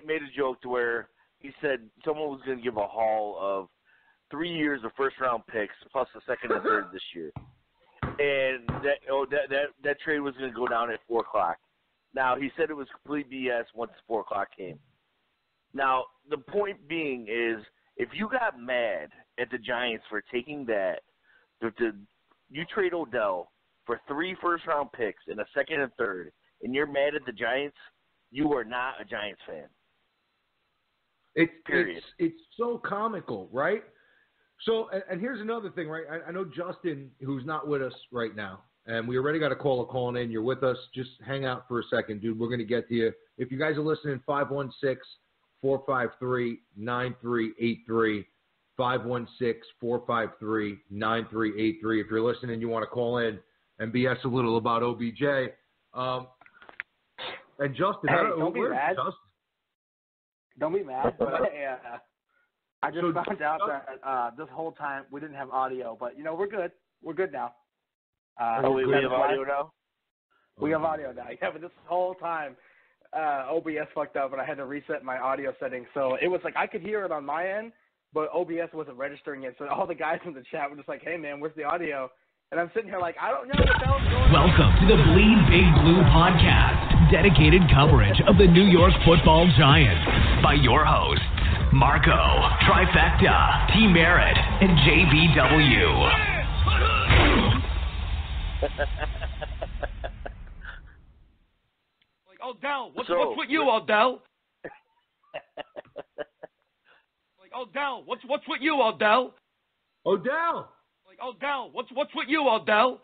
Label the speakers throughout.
Speaker 1: made a joke to where he said someone was going to give a haul of 3 years of first-round picks plus a second and third this year. And that trade was going to go down at 4 o'clock. Now, he said it was complete BS once 4 o'clock came. Now, the point being is, if you got mad at the Giants for taking that, you trade Odell for 3 first-round picks and a second and third, and you're mad at the Giants, you are not a Giants fan.
Speaker 2: It's so comical, right? So, and here's another thing, right? I know Justin, who's not with us right now, and we already got a caller calling in. You're with us. Just hang out for a second, dude. We're going to get to you. If you guys are listening, 516-453-9383, 516-453-9383. If you're listening and you want to call in and BS a little about OBJ. And Justin,
Speaker 3: hey, don't be mad.
Speaker 2: Justin?
Speaker 3: Don't be mad. I just found out that this whole time we didn't have audio, but, we're good. We're good now.
Speaker 1: We have audio now?
Speaker 3: We have audio now. Yeah, but this whole time OBS fucked up, and I had to reset my audio settings. So it was like I could hear it on my end, but OBS wasn't registering it. So all the guys in the chat were just like, hey, man, where's the audio? And I'm sitting here like, I don't know what the hell's going on.
Speaker 4: Welcome to the Bleed Big Blue podcast, dedicated coverage of the New York Football Giants by your hosts, Marco, Trifecta, T. Merritt, and JBW.
Speaker 5: Like, Odell, what's with you, Odell? Like, Odell, what's with you, Odell?
Speaker 2: Odell!
Speaker 5: Like, Odell, what's with you, Odell?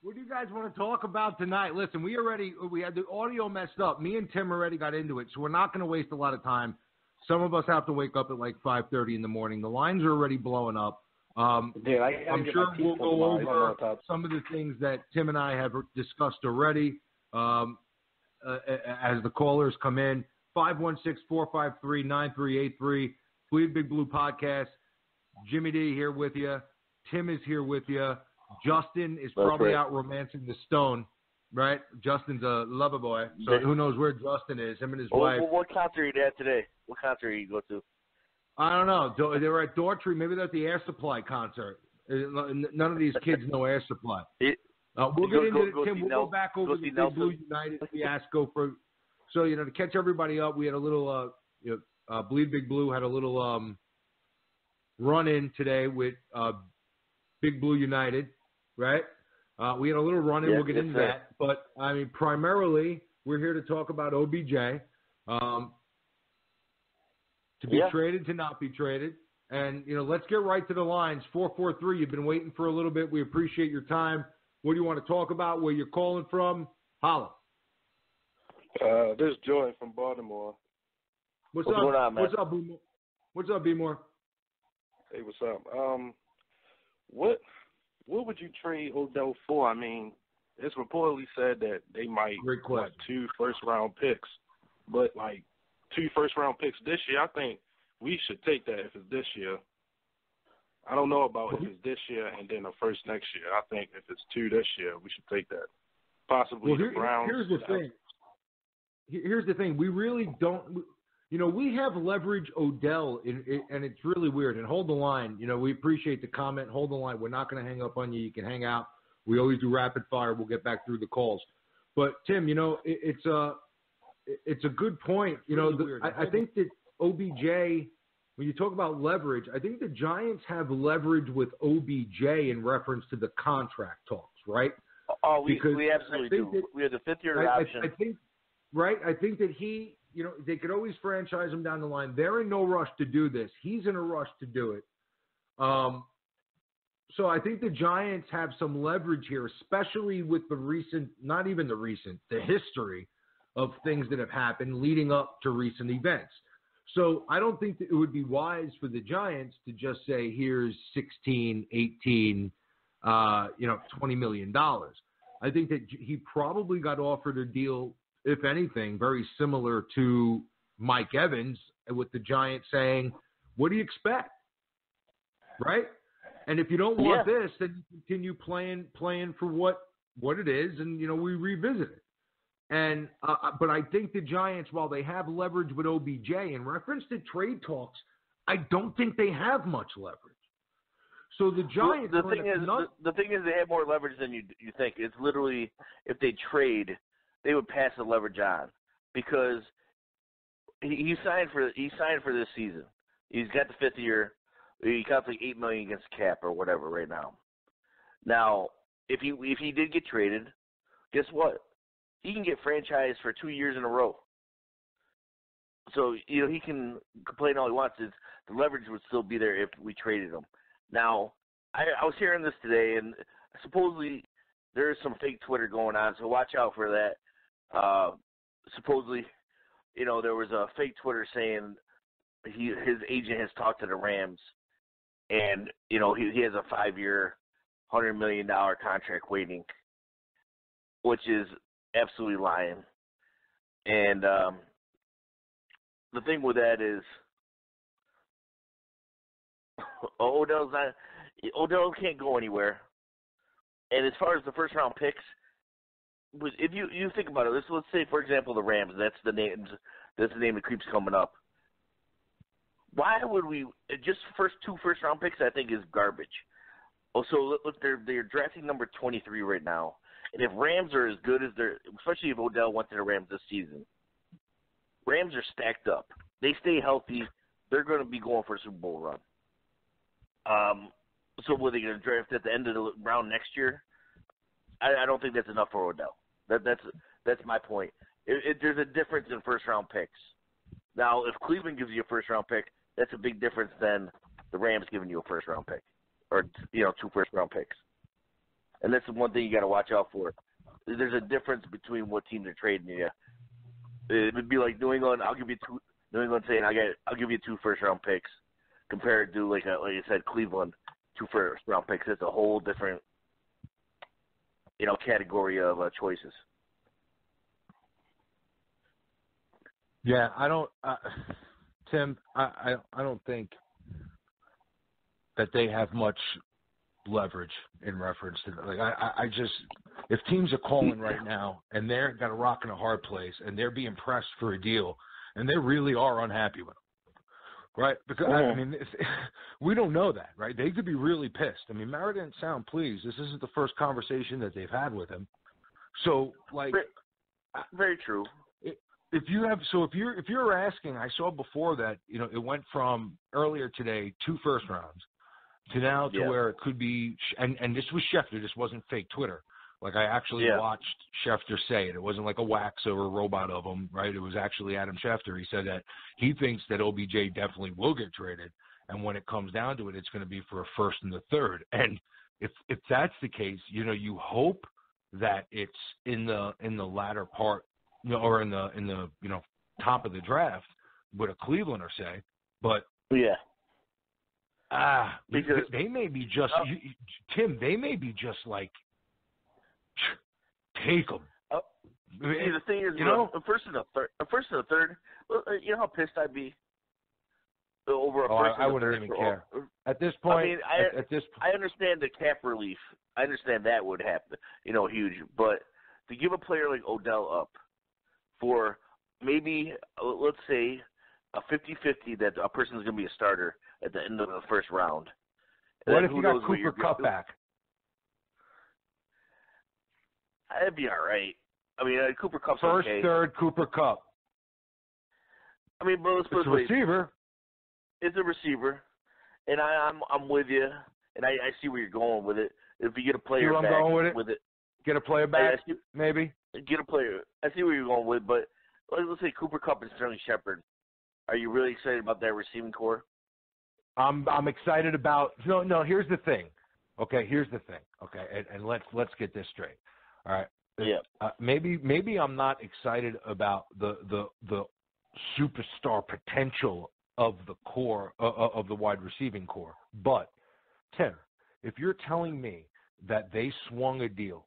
Speaker 2: What do you guys want to talk about tonight? Listen, we had the audio messed up. Me and Tim already got into it, so we're not going to waste a lot of time. Some of us have to wake up at like 5:30 in the morning. The lines are already blowing up.
Speaker 3: Dude,
Speaker 2: I'm sure we'll go over some of the things that Tim and I have discussed already as the callers come in. 516-453-9383. Bleed Big Blue Podcast. Jimmy D here with you. Tim is here with you. Justin is probably out romancing the stone, right? Justin's a lover boy, so who knows where Justin is, him and his wife.
Speaker 1: What concert are you at today? What concert are you go to?
Speaker 2: I don't know. They were at Daughtry. Maybe they're at the Air Supply concert. None of these kids know Air Supply. We'll get into it, Tim. We'll go back over the Big Blue United fiasco. So, to catch everybody up, we had a little Bleed Big Blue had a little run-in today with Big Blue United, right? We had a little run-in. We'll get into that. But, primarily, we're here to talk about OBJ. To be traded, to not be traded. And, let's get right to the lines. 443, you've been waiting for a little bit. We appreciate your time. What do you want to talk about? Where you're calling from? Holla.
Speaker 6: This is Joy from Baltimore.
Speaker 2: What's up?
Speaker 1: Going on, man?
Speaker 2: What's up, B-More?
Speaker 6: Hey, what's up? What would you trade Odell for? It's reportedly said that they might want 2 first-round picks. But, 2 first-round picks this year, I think we should take that if it's this year. I don't know about if it's this year and then a first next year. I think if it's 2 this year, we should take that. Possibly the Browns.
Speaker 2: Here's the thing. We really don't – we have leverage Odell, and it's really weird. And hold the line. We appreciate the comment. Hold the line. We're not going to hang up on you. You can hang out. We always do rapid fire. We'll get back through the calls. But, Tim, it's a good point. I think that OBJ, when you talk about leverage, I think the Giants have leverage with OBJ in reference to the contract talks, right?
Speaker 1: Oh, we absolutely do. We have the 5th-year option.
Speaker 2: I think that he, they could always franchise him down the line. They're in no rush to do this. He's in a rush to do it. So I think the Giants have some leverage here, especially with the history of things that have happened leading up to recent events. So I don't think that it would be wise for the Giants to just say, here's 16, 18, $20 million. I think that he probably got offered a deal, if anything, very similar to Mike Evans, with the Giants saying, what do you expect? Right? And if you don't want this, then you continue playing for what it is, and, we revisit it. And but I think the Giants, while they have leverage with OBJ, in reference to trade talks, I don't think they have much leverage. So the Giants.
Speaker 1: Well, the thing is, they have more leverage than you think. It's literally, if they trade, they would pass the leverage on, because he signed for this season. He's got the 5th year. He got like $8 million against cap or whatever right now. Now, if he did get traded, guess what? He can get franchised for 2 years in a row. So, he can complain all he wants. The leverage would still be there if we traded him. Now, I was hearing this today, and supposedly there is some fake Twitter going on, so watch out for that. Supposedly, there was a fake Twitter saying his agent has talked to the Rams, and, he has a 5-year, $100 million contract waiting, which is absolutely lying. And the thing with that is Odell can't go anywhere. And as far as the first-round picks, if you think about it, let's say, for example, the Rams, that's the name that keeps coming up. Why would we just two first-round picks? I think is garbage. Also, look, they're drafting number 23 right now. And if Rams are as good as especially if Odell went to the Rams this season, Rams are stacked up. They stay healthy, they're going to be going for a Super Bowl run. So were they going to draft at the end of the round next year? I don't think that's enough for Odell. That's my point. There's a difference in first-round picks. Now, if Cleveland gives you a first-round pick, that's a big difference than the Rams giving you a first-round pick, or 2 first-round picks. And that's the one thing you got to watch out for. There's a difference between what teams are trading you. It would be like New England. I'll give you two. New England saying I'll give you 2 first-round picks, compared to like I said, Cleveland 2 first-round picks. It's a whole different category of choices.
Speaker 2: Yeah, I don't, Tim. I don't think that they have much leverage in reference to I just, if teams are calling right now and they're got a rock and a hard place and they're being pressed for a deal and they really are unhappy with them, right? Because I mean, we don't know that, right? They could be really pissed. I mean, Mara didn't sound pleased. This isn't the first conversation that they've had with him. So, like,
Speaker 1: very true.
Speaker 2: If you're asking, I saw before that it went from earlier today 2 first rounds to now to where it could be, and this was Schefter. This wasn't fake Twitter. Like, I actually watched Schefter say it. It wasn't like a wax or a robot of him, right? It was actually Adam Schefter. He said that he thinks that OBJ definitely will get traded, and when it comes down to it, it's going to be for a first and the third. And if that's the case, you hope that it's in the latter part, or in the top of the draft, with a Clevelander say, but because they may be just Tim. They may be just like take them.
Speaker 1: The thing is, a first and a third. You know how pissed I'd be over a first and a third. I wouldn't even care
Speaker 2: at this point.
Speaker 1: I mean, I understand the cap relief. I understand that would happen, huge. But to give a player like Odell up for maybe, let's say, a 50-50 that a person is going to be a starter at the end of the first round.
Speaker 2: What if you got Cooper Kupp back?
Speaker 1: That'd be all right. I mean, Cooper Kupp's
Speaker 2: first,
Speaker 1: okay.
Speaker 2: Third, Cooper Kupp.
Speaker 1: I mean, but let's put
Speaker 2: it's a receiver.
Speaker 1: It's a receiver, and I'm with you, and I see where you're going with it. If you get a player back
Speaker 2: I'm going
Speaker 1: with it,
Speaker 2: get a player back, maybe.
Speaker 1: Get a player. I see where you're going with, but let's say Cooper Kupp and Sterling Shepard. Are you really excited about that receiving core?
Speaker 2: I'm excited about. No. Here's the thing. Okay, and let's get this straight. All right.
Speaker 1: Yeah.
Speaker 2: Maybe I'm not excited about the superstar potential of the core of the wide receiving core, but Tim, if you're telling me that they swung a deal,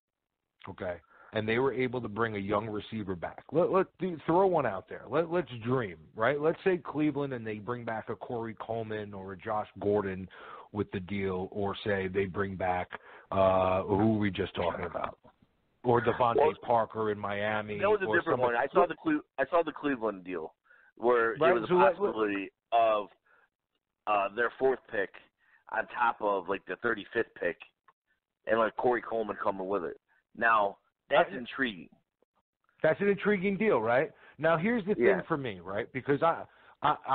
Speaker 2: okay, and they were able to bring a young receiver back, let's throw one out there. Let's dream, right? Let's say Cleveland and they bring back a Corey Coleman or a Josh Gordon with the deal, or say they bring back who were we just talking about? or Devontae Parker in Miami.
Speaker 1: That was a different one. I saw the Cleveland deal where
Speaker 2: right,
Speaker 1: it was a possibility of their fourth pick on top of like the 35th pick, and like Corey Coleman coming with it. Now that's intriguing.
Speaker 2: That's an intriguing deal, right? Now here's the thing for me, right? Because I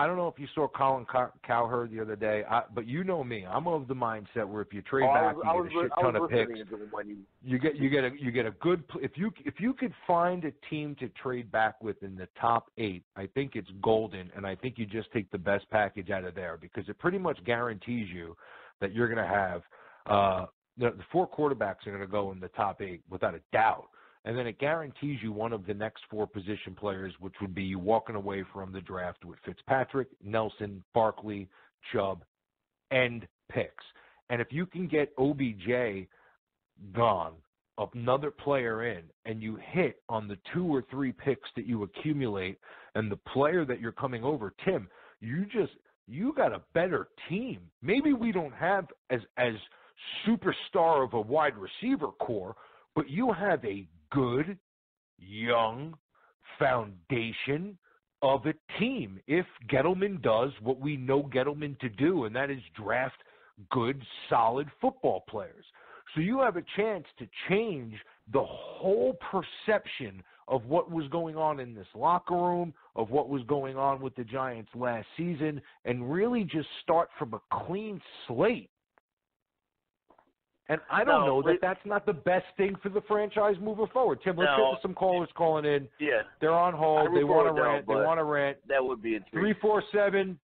Speaker 2: don't know if you saw Colin Cowherd the other day, but you know me. I'm of the mindset where if you trade back, you get a shit ton of picks. You get a good. If you could find a team to trade back with in the top 8, I think it's golden, and I think you just take the best package out of there because it pretty much guarantees you that you're going to have the 4 quarterbacks are going to go in the top 8 without a doubt. And then it guarantees you one of the next 4 position players, which would be you walking away from the draft with Fitzpatrick, Nelson, Barkley, Chubb, and picks. And if you can get OBJ gone, another player in, and you hit on the 2 or 3 picks that you accumulate and the player that you're coming over, Tim, you got a better team. Maybe we don't have as superstar of a wide receiver core, but you have a good, young foundation of a team if Gettleman does what we know Gettleman to do, and that is draft good, solid football players. So you have a chance to change the whole perception of what was going on in this locker room, of what was going on with the Giants last season, and really just start from a clean slate. And I don't know that that's not the best thing for the franchise moving forward. Tim, let's get to some callers calling in.
Speaker 1: Yeah.
Speaker 2: They're on hold. They want to rant. They want to rant.
Speaker 1: That would be intriguing.
Speaker 2: 347,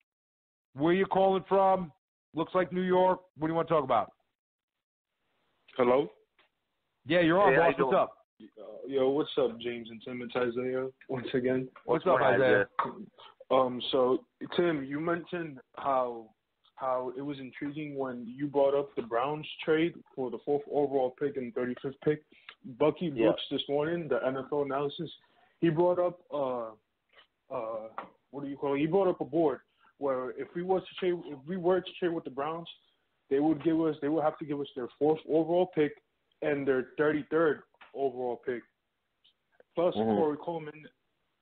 Speaker 2: where you calling from? Looks like New York. What do you want to talk about?
Speaker 6: Hello?
Speaker 2: Yeah, you're on, boss. What's up?
Speaker 6: Yo, what's up, James and Tim? It's Isaiah once again.
Speaker 2: What's up, Isaiah?
Speaker 6: So, Tim, you mentioned how it was intriguing when you brought up the Browns trade for the 4th overall pick and 35th pick. Bucky Brooks this morning, the NFL analysis, he brought up what do you call it? He brought up a board where if we were to trade with the Browns, they would have to give us their 4th overall pick and their 33rd overall pick, plus Corey Coleman,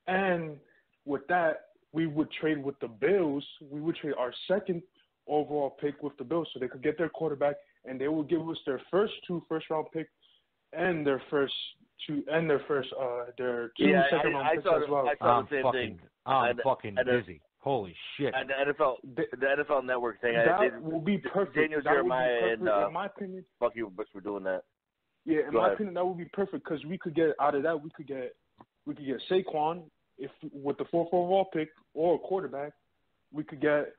Speaker 6: and with that we would trade with the Bills. We would trade our 2nd overall pick with the Bills so they could get their quarterback, and they will give us their first 2 first-round picks and their two second-round picks as well.
Speaker 1: I saw the same thing.
Speaker 2: I'm fucking busy. Holy shit!
Speaker 1: And the NFL Network thing.
Speaker 6: That will be perfect.
Speaker 1: Daniel Jeremiah and
Speaker 6: in my opinion,
Speaker 1: Bucky Brooks were doing that.
Speaker 6: Yeah, in my opinion, that would be perfect because we could get out of that. We could get Saquon with the 4th overall pick or a quarterback. We could get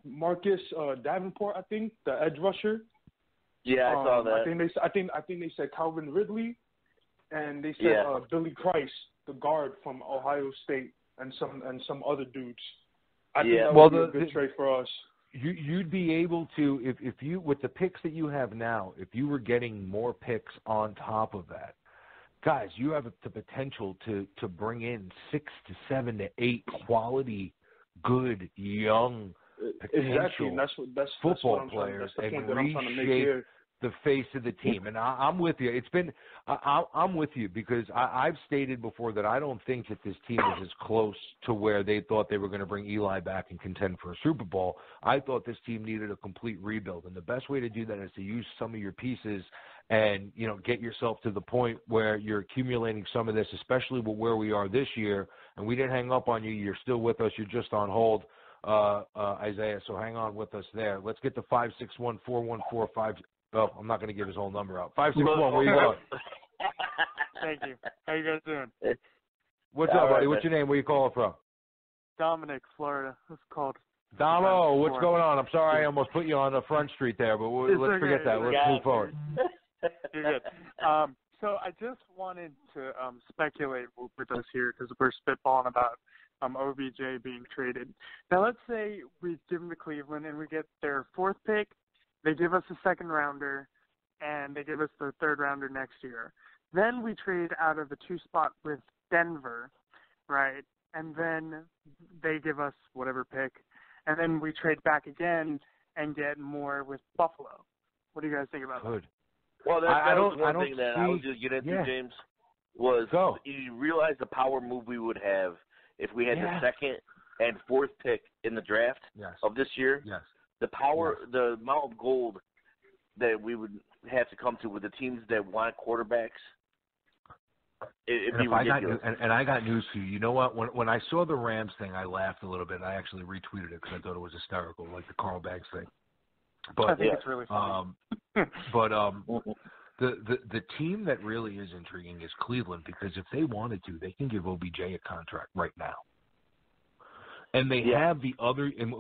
Speaker 6: Marcus Davenport, I think, the edge rusher.
Speaker 1: Yeah, I saw that.
Speaker 6: I think they said Calvin Ridley, and they said Billy Price, the guard from Ohio State, and some other dudes. I think that would be a good trade for us.
Speaker 2: You'd be able to, if you, with the picks that you have now, if you were getting more picks on top of that, guys, you have the potential to bring in 6 to 7 to 8 quality, good, young, potential football players and reshape the face of the team. And I'm with you. I'm with you because I've stated before that I don't think that this team is as close to where they thought they were going to bring Eli back and contend for a Super Bowl. I thought this team needed a complete rebuild. And the best way to do that is to use some of your pieces and, get yourself to the point where you're accumulating some of this, especially with where we are this year. And we didn't hang up on you. You're still with us. You're just on hold. Isaiah, so hang on with us there. Let's get to 561-414-5. Oh, I'm not going to give his whole number out. 561, where you going?
Speaker 7: Thank you. How you guys doing?
Speaker 2: What's up, buddy? What's your name? Where you calling from?
Speaker 7: Dominic, Florida. It's called.
Speaker 2: Damo, what's going on? I'm sorry I almost put you on the front street there, but let's forget that. Let's move forward.
Speaker 7: You're good. So I just wanted to speculate with us here because we're spitballing about OBJ being traded. Now, let's say we give him to Cleveland and we get their 4th pick. They give us a 2nd rounder, and they give us their 3rd rounder next year. Then we trade out of the 2 spot with Denver, right? And then they give us whatever pick. And then we trade back again and get more with Buffalo. What do you guys think about that?
Speaker 1: Well, that was one thing that I was just getting into, James, was you realize the power move we would have if we had the second and fourth pick in the draft of this year.
Speaker 2: Yes.
Speaker 1: The power, the amount of gold that we would have to come to with the teams that want quarterbacks. It'd be ridiculous.
Speaker 2: I got news for you. You know what? When I saw the Rams thing, I laughed a little bit. I actually retweeted it because I thought it was hysterical, like the Carl Banks thing. But
Speaker 7: I think it's really funny.
Speaker 2: The team that really is intriguing is Cleveland, because if they wanted to, they can give OBJ a contract right now. And they have the other, and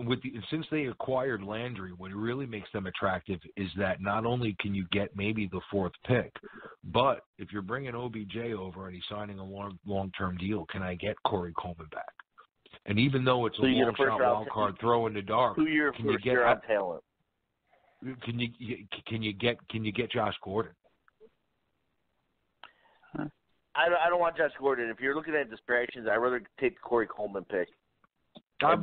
Speaker 2: since they acquired Landry, what really makes them attractive is that not only can you get maybe the fourth pick, but if you're bringing OBJ over and he's signing a long-term deal, can I get Corey Coleman back? And even though it's a long-shot wild card throw in the dark,
Speaker 1: 2-year first-round talent.
Speaker 2: Can you get Josh Gordon?
Speaker 1: I don't want Josh Gordon. If you're looking at distractions, I'd rather take the Corey Coleman pick.
Speaker 2: I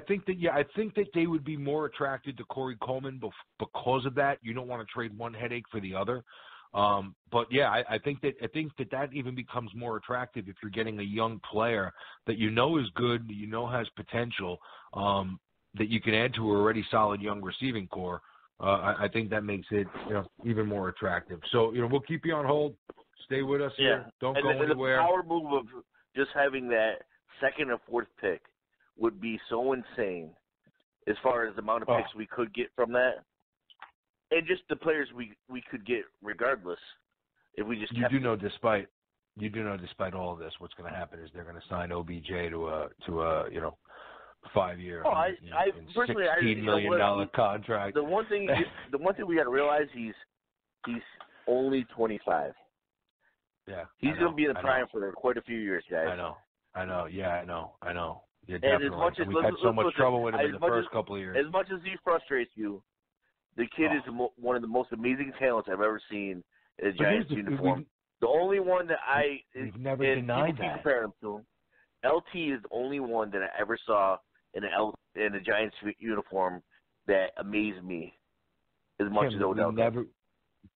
Speaker 2: think that they would be more attracted to Corey Coleman because of that. You don't want to trade one headache for the other. But yeah, I think that even becomes more attractive if you're getting a young player that you know is good, that you know has potential, that you can add to an already solid young receiving core. I think that makes it even more attractive. So we'll keep you on hold. Stay with us here. Don't go anywhere.
Speaker 1: The power move of just having that second and fourth pick would be so insane as far as the amount of picks we could get from that. And just the players we could get regardless if we just
Speaker 2: You do know despite all of this, what's going to happen is they're going to sign OBJ to a 5-year, $16 million contract.
Speaker 1: The one thing we got to realize, he's only 25.
Speaker 2: Yeah,
Speaker 1: he's going to be in the prime for quite a few years, guys.
Speaker 2: I know. Yeah, I know. Yeah,
Speaker 1: definitely.
Speaker 2: And we've had so much trouble with him in the first couple of years.
Speaker 1: As much as he frustrates you, the kid is one of the most amazing talents I've ever seen in a Giants uniform. The only one that
Speaker 2: we've never denied that.
Speaker 1: Compare him to him. LT is the only one that I ever saw in a Giants uniform that amazed me as much as Odell.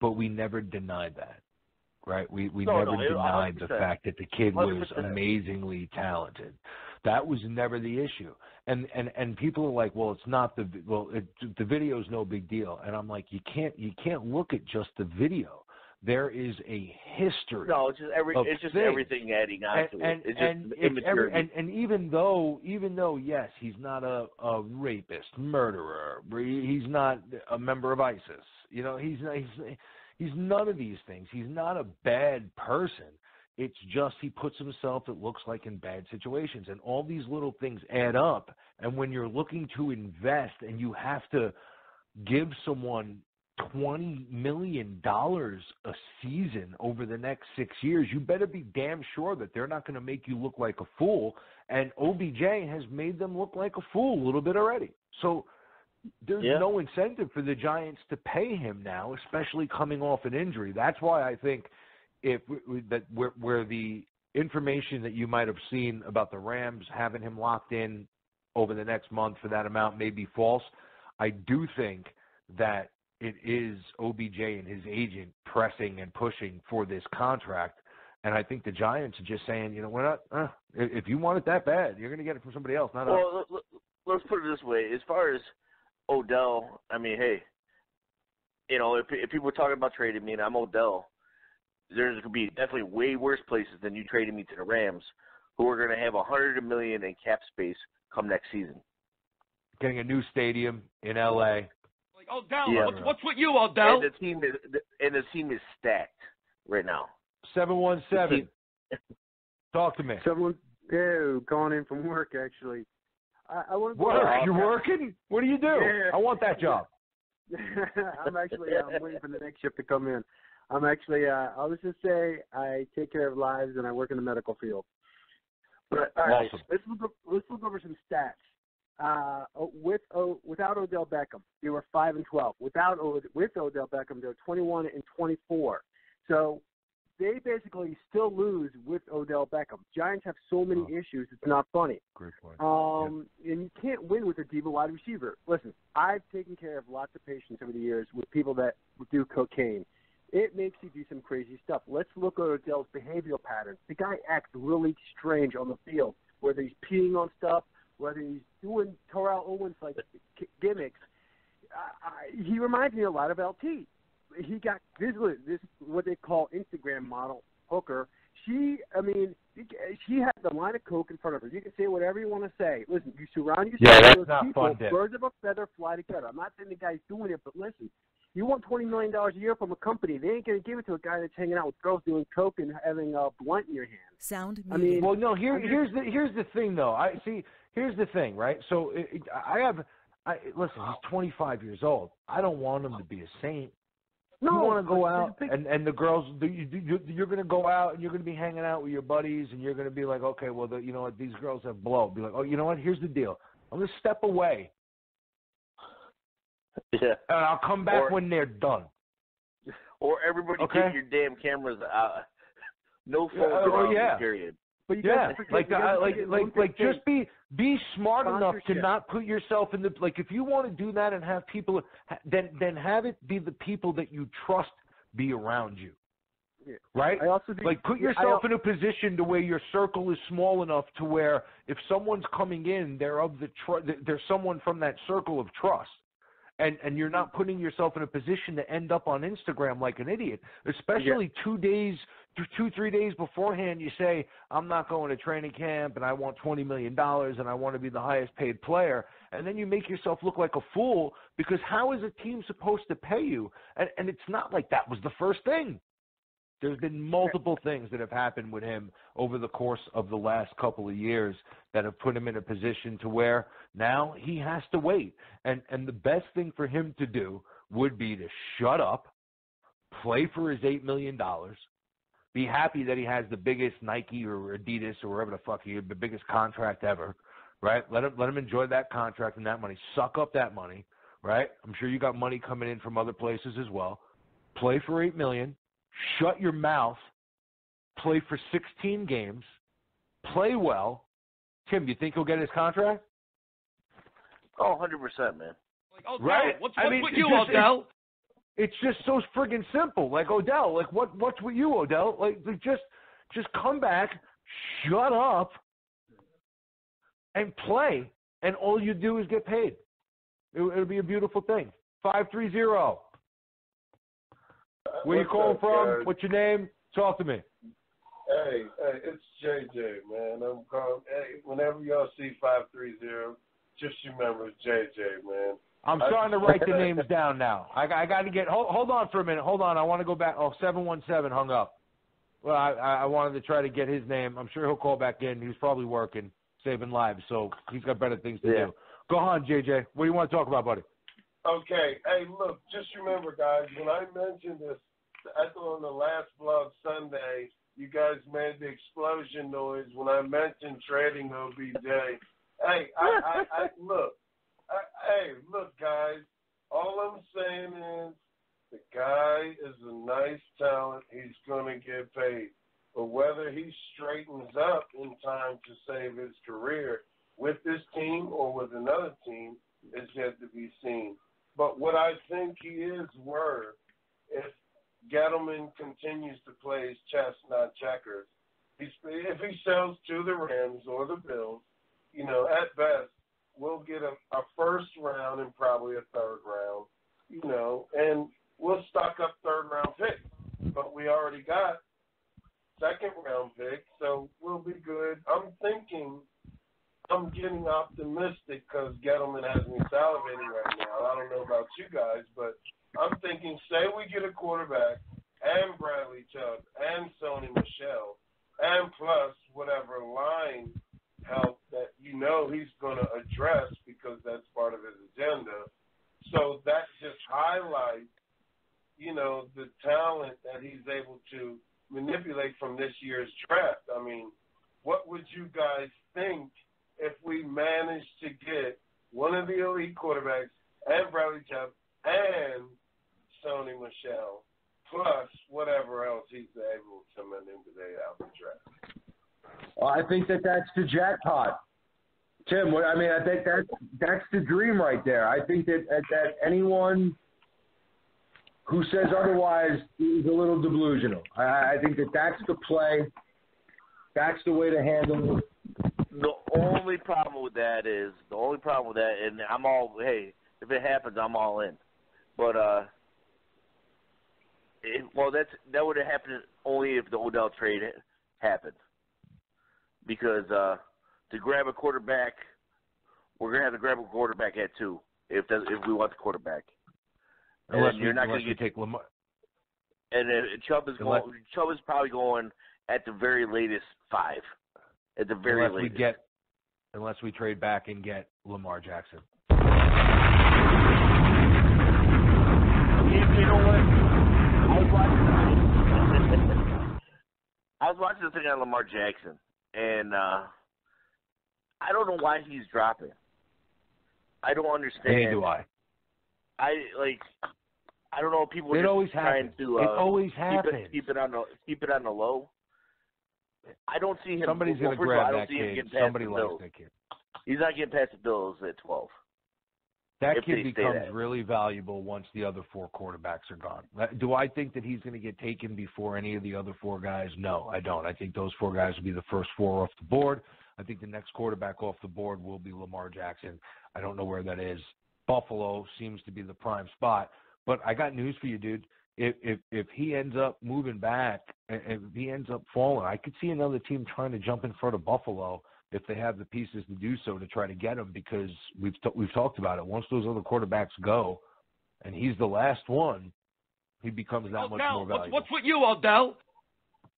Speaker 2: But we never denied that. Right, we never denied 100%. The fact that the kid was 100%. Amazingly talented. That was never the issue. And people are like, well, it's not the video's no big deal. And I'm like, you can't look at just the video. There is a history.
Speaker 1: No, it's just everything adding on to it. It's just immaturity.
Speaker 2: And even though yes, he's not a rapist, murderer. He's not a member of ISIS. He's none of these things. He's not a bad person. It's just he puts himself, it looks like, in bad situations. And all these little things add up. And when you're looking to invest and you have to give someone $20 million a season over the next 6 years, you better be damn sure that they're not going to make you look like a fool. And OBJ has made them look like a fool a little bit already. So there's no incentive for the Giants to pay him now, especially coming off an injury. That's why I think where the information that you might have seen about the Rams having him locked in over the next month for that amount may be false. I do think that it is OBJ and his agent pressing and pushing for this contract. And I think the Giants are just saying, we're not. If you want it that bad, you're going to get it from somebody else, not us.
Speaker 1: Let's put it this way: as far as Odell, I mean, hey, if people are talking about trading me and I'm Odell, there's going to be definitely way worse places than you trading me to the Rams, who are going to have $100 million in cap space come next season.
Speaker 2: Getting a new stadium in L.A.
Speaker 5: Like Odell, what's with you, Odell?
Speaker 1: And the team is stacked right now.
Speaker 2: 717. Talk to me.
Speaker 8: Calling in from work actually. I want to
Speaker 2: work. You're working? What do you do?
Speaker 8: Yeah.
Speaker 2: I want that job.
Speaker 8: I'm waiting for the next shift to come in. I'm actually, I'll just say I take care of lives and I work in the medical field. But all right, let's look over some stats. Without Odell Beckham, they were 5-12. With Odell Beckham, they were 21-24. So they basically still lose with Odell Beckham. Giants have so many issues, it's not funny.
Speaker 2: Great point.
Speaker 8: And you can't win with a diva wide receiver. Listen, I've taken care of lots of patients over the years with people that do cocaine. it makes you do some crazy stuff. Let's look at Odell's behavioral patterns. The guy acts really strange on the field, whether he's peeing on stuff, whether he's doing Terrell Owens like gimmicks. He reminds me a lot of LT. He got this what they call Instagram model hooker. She had the line of coke in front of her. You can say whatever you want to say. Listen, you surround yourself with those people. Birds of a feather fly together. I'm not saying the guy's doing it, but listen, you want $20 million a year from a company. They ain't going to give it to a guy that's hanging out with girls doing coke and having a blunt in your hand.
Speaker 9: Sound.
Speaker 2: I mean, well, no. Here's the thing, though. Here's the thing, right? So listen. He's 25 years old. I don't want him to be a saint. No, you want to go out and the girls, you're going to go out and you're going to be hanging out with your buddies and you're going to be like, okay, well, you know what, these girls have blow. Be like, oh, you know what, here's the deal. I'm going to step away.
Speaker 1: Yeah.
Speaker 2: And I'll come back when they're done.
Speaker 1: Or everybody take your damn cameras out. No phones period.
Speaker 2: But just be smart enough to not put yourself in the if you want to do that and have people then have it be the people that you trust be around you. Yeah. Right? Put yourself in a position to where your circle is small enough to where if someone's coming in, they're they're someone from that circle of trust. And you're not putting yourself in a position to end up on Instagram like an idiot, especially 2, 3 days beforehand. You say, I'm not going to training camp and I want $20 million and I want to be the highest paid player. And then you make yourself look like a fool because how is a team supposed to pay you? And it's not like that was the first thing. There's been multiple things that have happened with him over the course of the last couple of years that have put him in a position to where now he has to wait. And the best thing for him to do would be to shut up, play for his $8 million, be happy that he has the biggest Nike or Adidas or wherever the fuck he is, the biggest contract ever, right? Let him enjoy that contract and that money. Suck up that money, right? I'm sure you got money coming in from other places as well. Play for $8 million. Shut your mouth, play for 16 games, play well. Tim, do you think he'll get his contract?
Speaker 1: Oh, 100%, man.
Speaker 5: Right? What's with you, Odell?
Speaker 2: It's just so friggin' simple. Like, Odell, what's with you, Odell? Just come back, shut up, and play, and all you do is get paid. It'll be a beautiful thing. 530. Where you calling from?
Speaker 10: Guys?
Speaker 2: What's your name? Talk to me.
Speaker 10: Hey, it's JJ, man. I'm calling. Hey, whenever y'all see 530, just remember it's JJ, man.
Speaker 2: I'm starting to write the names down now. I got to get. Hold on for a minute. Hold on. I want to go back. Oh, 717 hung up. Well, I wanted to try to get his name. I'm sure he'll call back in. He's probably working, saving lives, so he's got better things to do. Go on, JJ. What do you want to talk about, buddy?
Speaker 10: Okay. Hey, look, just remember, guys, when I mentioned this on the last blog Sunday, you guys made the explosion noise when I mentioned trading OBJ. Hey, look, guys, all I'm saying is the guy is a nice talent. He's going to get paid. But whether he straightens up in time to save his career with this team or with another team is yet to be seen. But what I think he is worth, if Gettleman continues to play his chess, not checkers, if he sells to the Rams or the Bills, at best, we'll get a first round and probably a third round, and we'll stock up third-round picks. But we already got second-round picks, so we'll be good. I'm getting optimistic because Gettleman has me salivating right now. I don't know about you guys, but I'm thinking, say we get a quarterback and Bradley Chubb and Sony Michel and plus whatever line help that he's going to address because that's part of his agenda. So that just highlights, the talent that he's able to manipulate from this year's draft. I mean, what would you guys think if we managed to get one of the elite quarterbacks and Bradley Chubb and Sony Michel, plus whatever else he's able to manipulate out the draft?
Speaker 2: Well, I think that's the jackpot. Tim, I think that's the dream right there. I think that anyone who says otherwise is a little delusional. I think that's the play. That's the way to handle it.
Speaker 1: The only problem with that, and I'm all, hey, if it happens, I'm all in. But that would have happened only if the Odell trade happened, because to grab a quarterback, we're gonna have to grab a quarterback at 2 if we want the quarterback.
Speaker 2: Unless
Speaker 1: you're not going to
Speaker 2: take Lamar.
Speaker 1: And Chubb is probably going at the very latest 5. At the very latest.
Speaker 2: Unless we trade back and get Lamar Jackson.
Speaker 1: You know what? I was watching the thing on Lamar Jackson, and I don't know why he's dropping. I don't understand.
Speaker 2: Neither do I.
Speaker 1: I don't know. People
Speaker 2: are
Speaker 1: just
Speaker 2: always
Speaker 1: trying to.
Speaker 2: It always happens.
Speaker 1: Keep it on the low. I don't see him.
Speaker 2: Somebody's going to grab that kid. Somebody likes that kid.
Speaker 1: He's not getting past the Bills at 12.
Speaker 2: That kid becomes really valuable once the other 4 quarterbacks are gone. Do I think that he's going to get taken before any of the other 4 guys? No, I don't. I think those 4 guys will be the first 4 off the board. I think the next quarterback off the board will be Lamar Jackson. I don't know where that is. Buffalo seems to be the prime spot. But I got news for you, dude. If he ends up moving back, if he ends up falling, I could see another team trying to jump in front of Buffalo if they have the pieces to do so to try to get him, because we've talked about it. Once those other quarterbacks go, and he's the last one, he becomes that much more valuable.
Speaker 5: What's with you, Odell?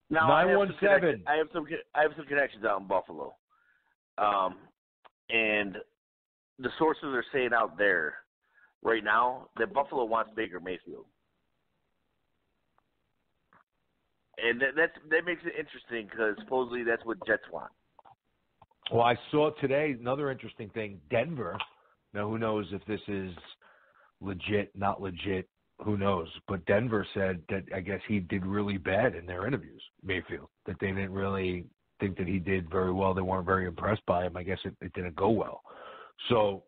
Speaker 1: Now
Speaker 2: 917.
Speaker 1: I have some connections out in Buffalo, and the sources are saying out there right now that Buffalo wants Baker Mayfield. And that makes it interesting because supposedly that's what Jets want.
Speaker 2: Well, I saw today another interesting thing. Denver, now who knows if this is legit, not legit, who knows. But Denver said that I guess he did really bad in their interviews, Mayfield, that they didn't really think that he did very well. They weren't very impressed by him. I guess it didn't go well. So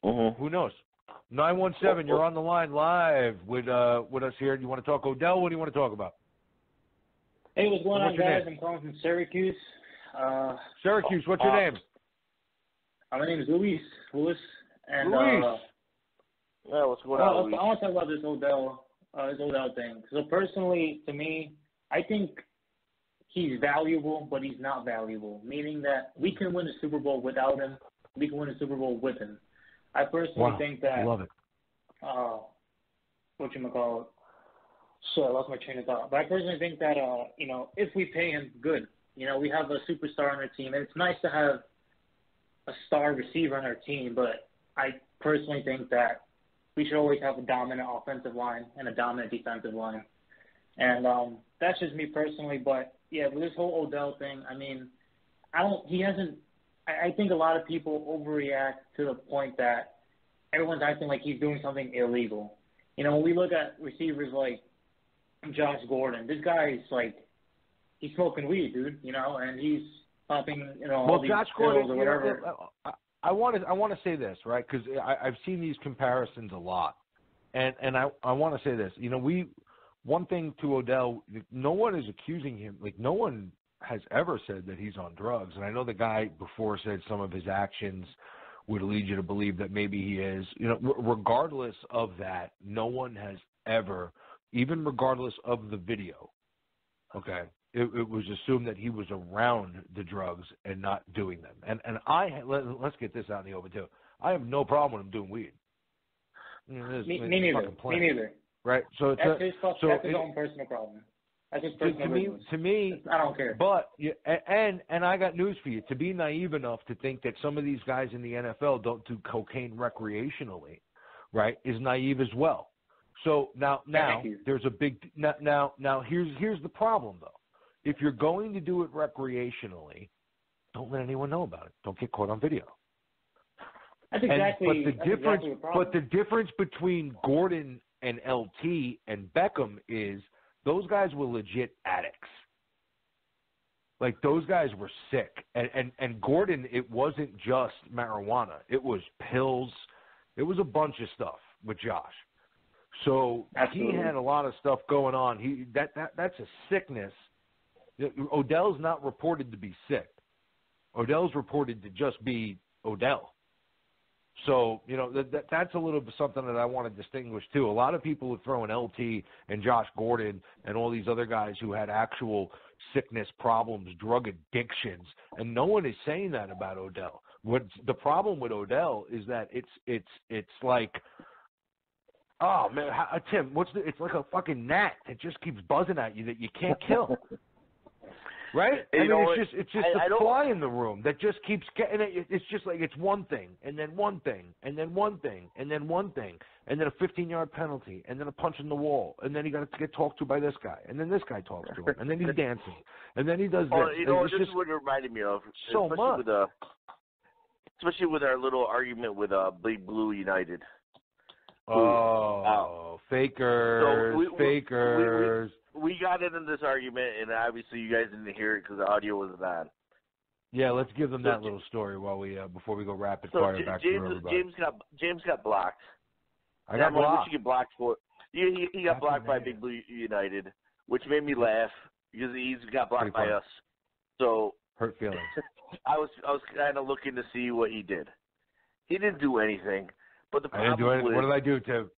Speaker 2: who knows? 917, you're on the line live with us here. Do you want to talk Odell? What do you want to talk about?
Speaker 9: Hey, what's going on, guys? I'm calling from Syracuse.
Speaker 2: Syracuse, what's your name?
Speaker 9: My name is Luis. And,
Speaker 2: Luis.
Speaker 1: Yeah, what's going on, Luis?
Speaker 9: I want to talk about this Odell thing. So personally, to me, I think he's valuable, but he's not valuable, meaning that we can win a Super Bowl without him. We can win a Super Bowl with him. I personally think that.
Speaker 2: Love it.
Speaker 9: Whatchamacallit? So I lost my train of thought. But I personally think that, if we pay him, good. We have a superstar on our team, and it's nice to have a star receiver on our team, but I personally think that we should always have a dominant offensive line and a dominant defensive line. And that's just me personally. But, yeah, with this whole Odell thing, I mean, I think a lot of people overreact to the point that everyone's acting like he's doing something illegal. When we look at receivers like Josh Gordon, this guy's he's smoking weed, dude, and he's popping, all these
Speaker 2: Josh
Speaker 9: pills
Speaker 2: Gordon,
Speaker 9: or whatever.
Speaker 2: I want to say this, right, because I've seen these comparisons a lot. And I want to say this. One thing to Odell, no one is accusing him. No one has ever said that he's on drugs. And I know the guy before said some of his actions would lead you to believe that maybe he is. Regardless of that, no one has ever, even regardless of the video, okay, it was assumed that he was around the drugs and not doing them. And let's get this out in the open too. I have no problem with him doing weed.
Speaker 9: Me neither.
Speaker 2: Right? So
Speaker 9: that's his own personal problem. That's his personal business.
Speaker 2: To me,
Speaker 9: I don't care.
Speaker 2: But and I got news for you. To be naive enough to think that some of these guys in the NFL don't do cocaine recreationally, right, is naive as well. So now there's a big now here's the problem though. If you're going to do it recreationally, don't let anyone know about it. Don't get caught on video.
Speaker 9: That's exactly.
Speaker 2: But the difference between Gordon and LT and Beckham is those guys were legit addicts. Those guys were sick. And Gordon, it wasn't just marijuana. It was pills. It was a bunch of stuff with Josh. So
Speaker 3: Absolutely.
Speaker 2: he had a lot of stuff going on. That's a sickness. Odell's not reported to be sick. Odell's reported to just be Odell. So, that's a little bit something that I want to distinguish, too. A lot of people are throwing LT and Josh Gordon and all these other guys who had actual sickness problems, drug addictions, and no one is saying that about Odell. What's the problem with Odell is that it's like, oh, man, Tim, it's like a fucking gnat that just keeps buzzing at you that you can't kill. Right? It's just a fly in the room that just keeps getting it. It's just like it's one thing, and then one thing, and then one thing, and then one thing, and then a 15-yard penalty, and then a punch in the wall, and then he got to get talked to by this guy, and then this guy talks to him, and then he's dancing, and then he does this.
Speaker 1: This is what it reminded me of.
Speaker 2: So much.
Speaker 1: Especially with our little argument with Big Blue United.
Speaker 2: Fakers, fakers.
Speaker 1: We got into this argument, and obviously you guys didn't hear it because the audio wasn't on.
Speaker 2: Yeah, let's give them that little story while before we go rapid fire back to everybody.
Speaker 1: James got blocked.
Speaker 2: I got blocked.
Speaker 1: What you get blocked for? He got blocked by Big Blue United, which made me laugh because he's got blocked by us. So
Speaker 2: hurt feelings.
Speaker 1: I was kind of looking to see what he did. He didn't do anything, but the
Speaker 2: I didn't do anything. What did I do, Tim?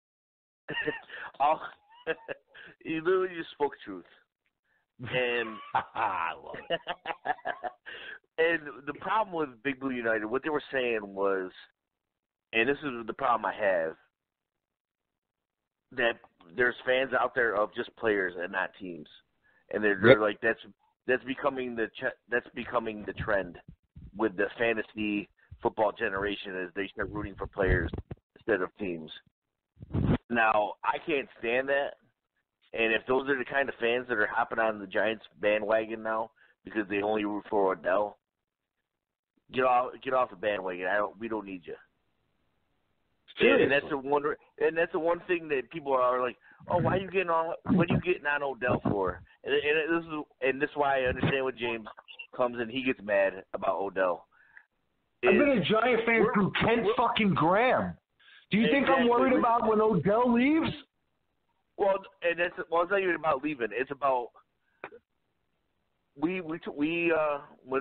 Speaker 1: He literally just spoke truth. And
Speaker 2: I love it.
Speaker 1: And the problem with Big Blue United, what they were saying was, and this is the problem I have, that there's fans out there of just players and not teams, and they're like that's becoming the trend with the fantasy football generation as they start rooting for players instead of teams. Now I can't stand that. And if those are the kind of fans that are hopping on the Giants bandwagon now because they only root for Odell, get off the bandwagon. We don't need you.
Speaker 2: Seriously.
Speaker 1: And that's the one thing that people are like, oh, what are you getting on Odell for? And this is why I understand when James comes and he gets mad about Odell.
Speaker 2: I've been a Giant fan through Ken fucking Graham. Do you think I'm worried about when Odell leaves?
Speaker 1: Well, it's not even about leaving. It's about we when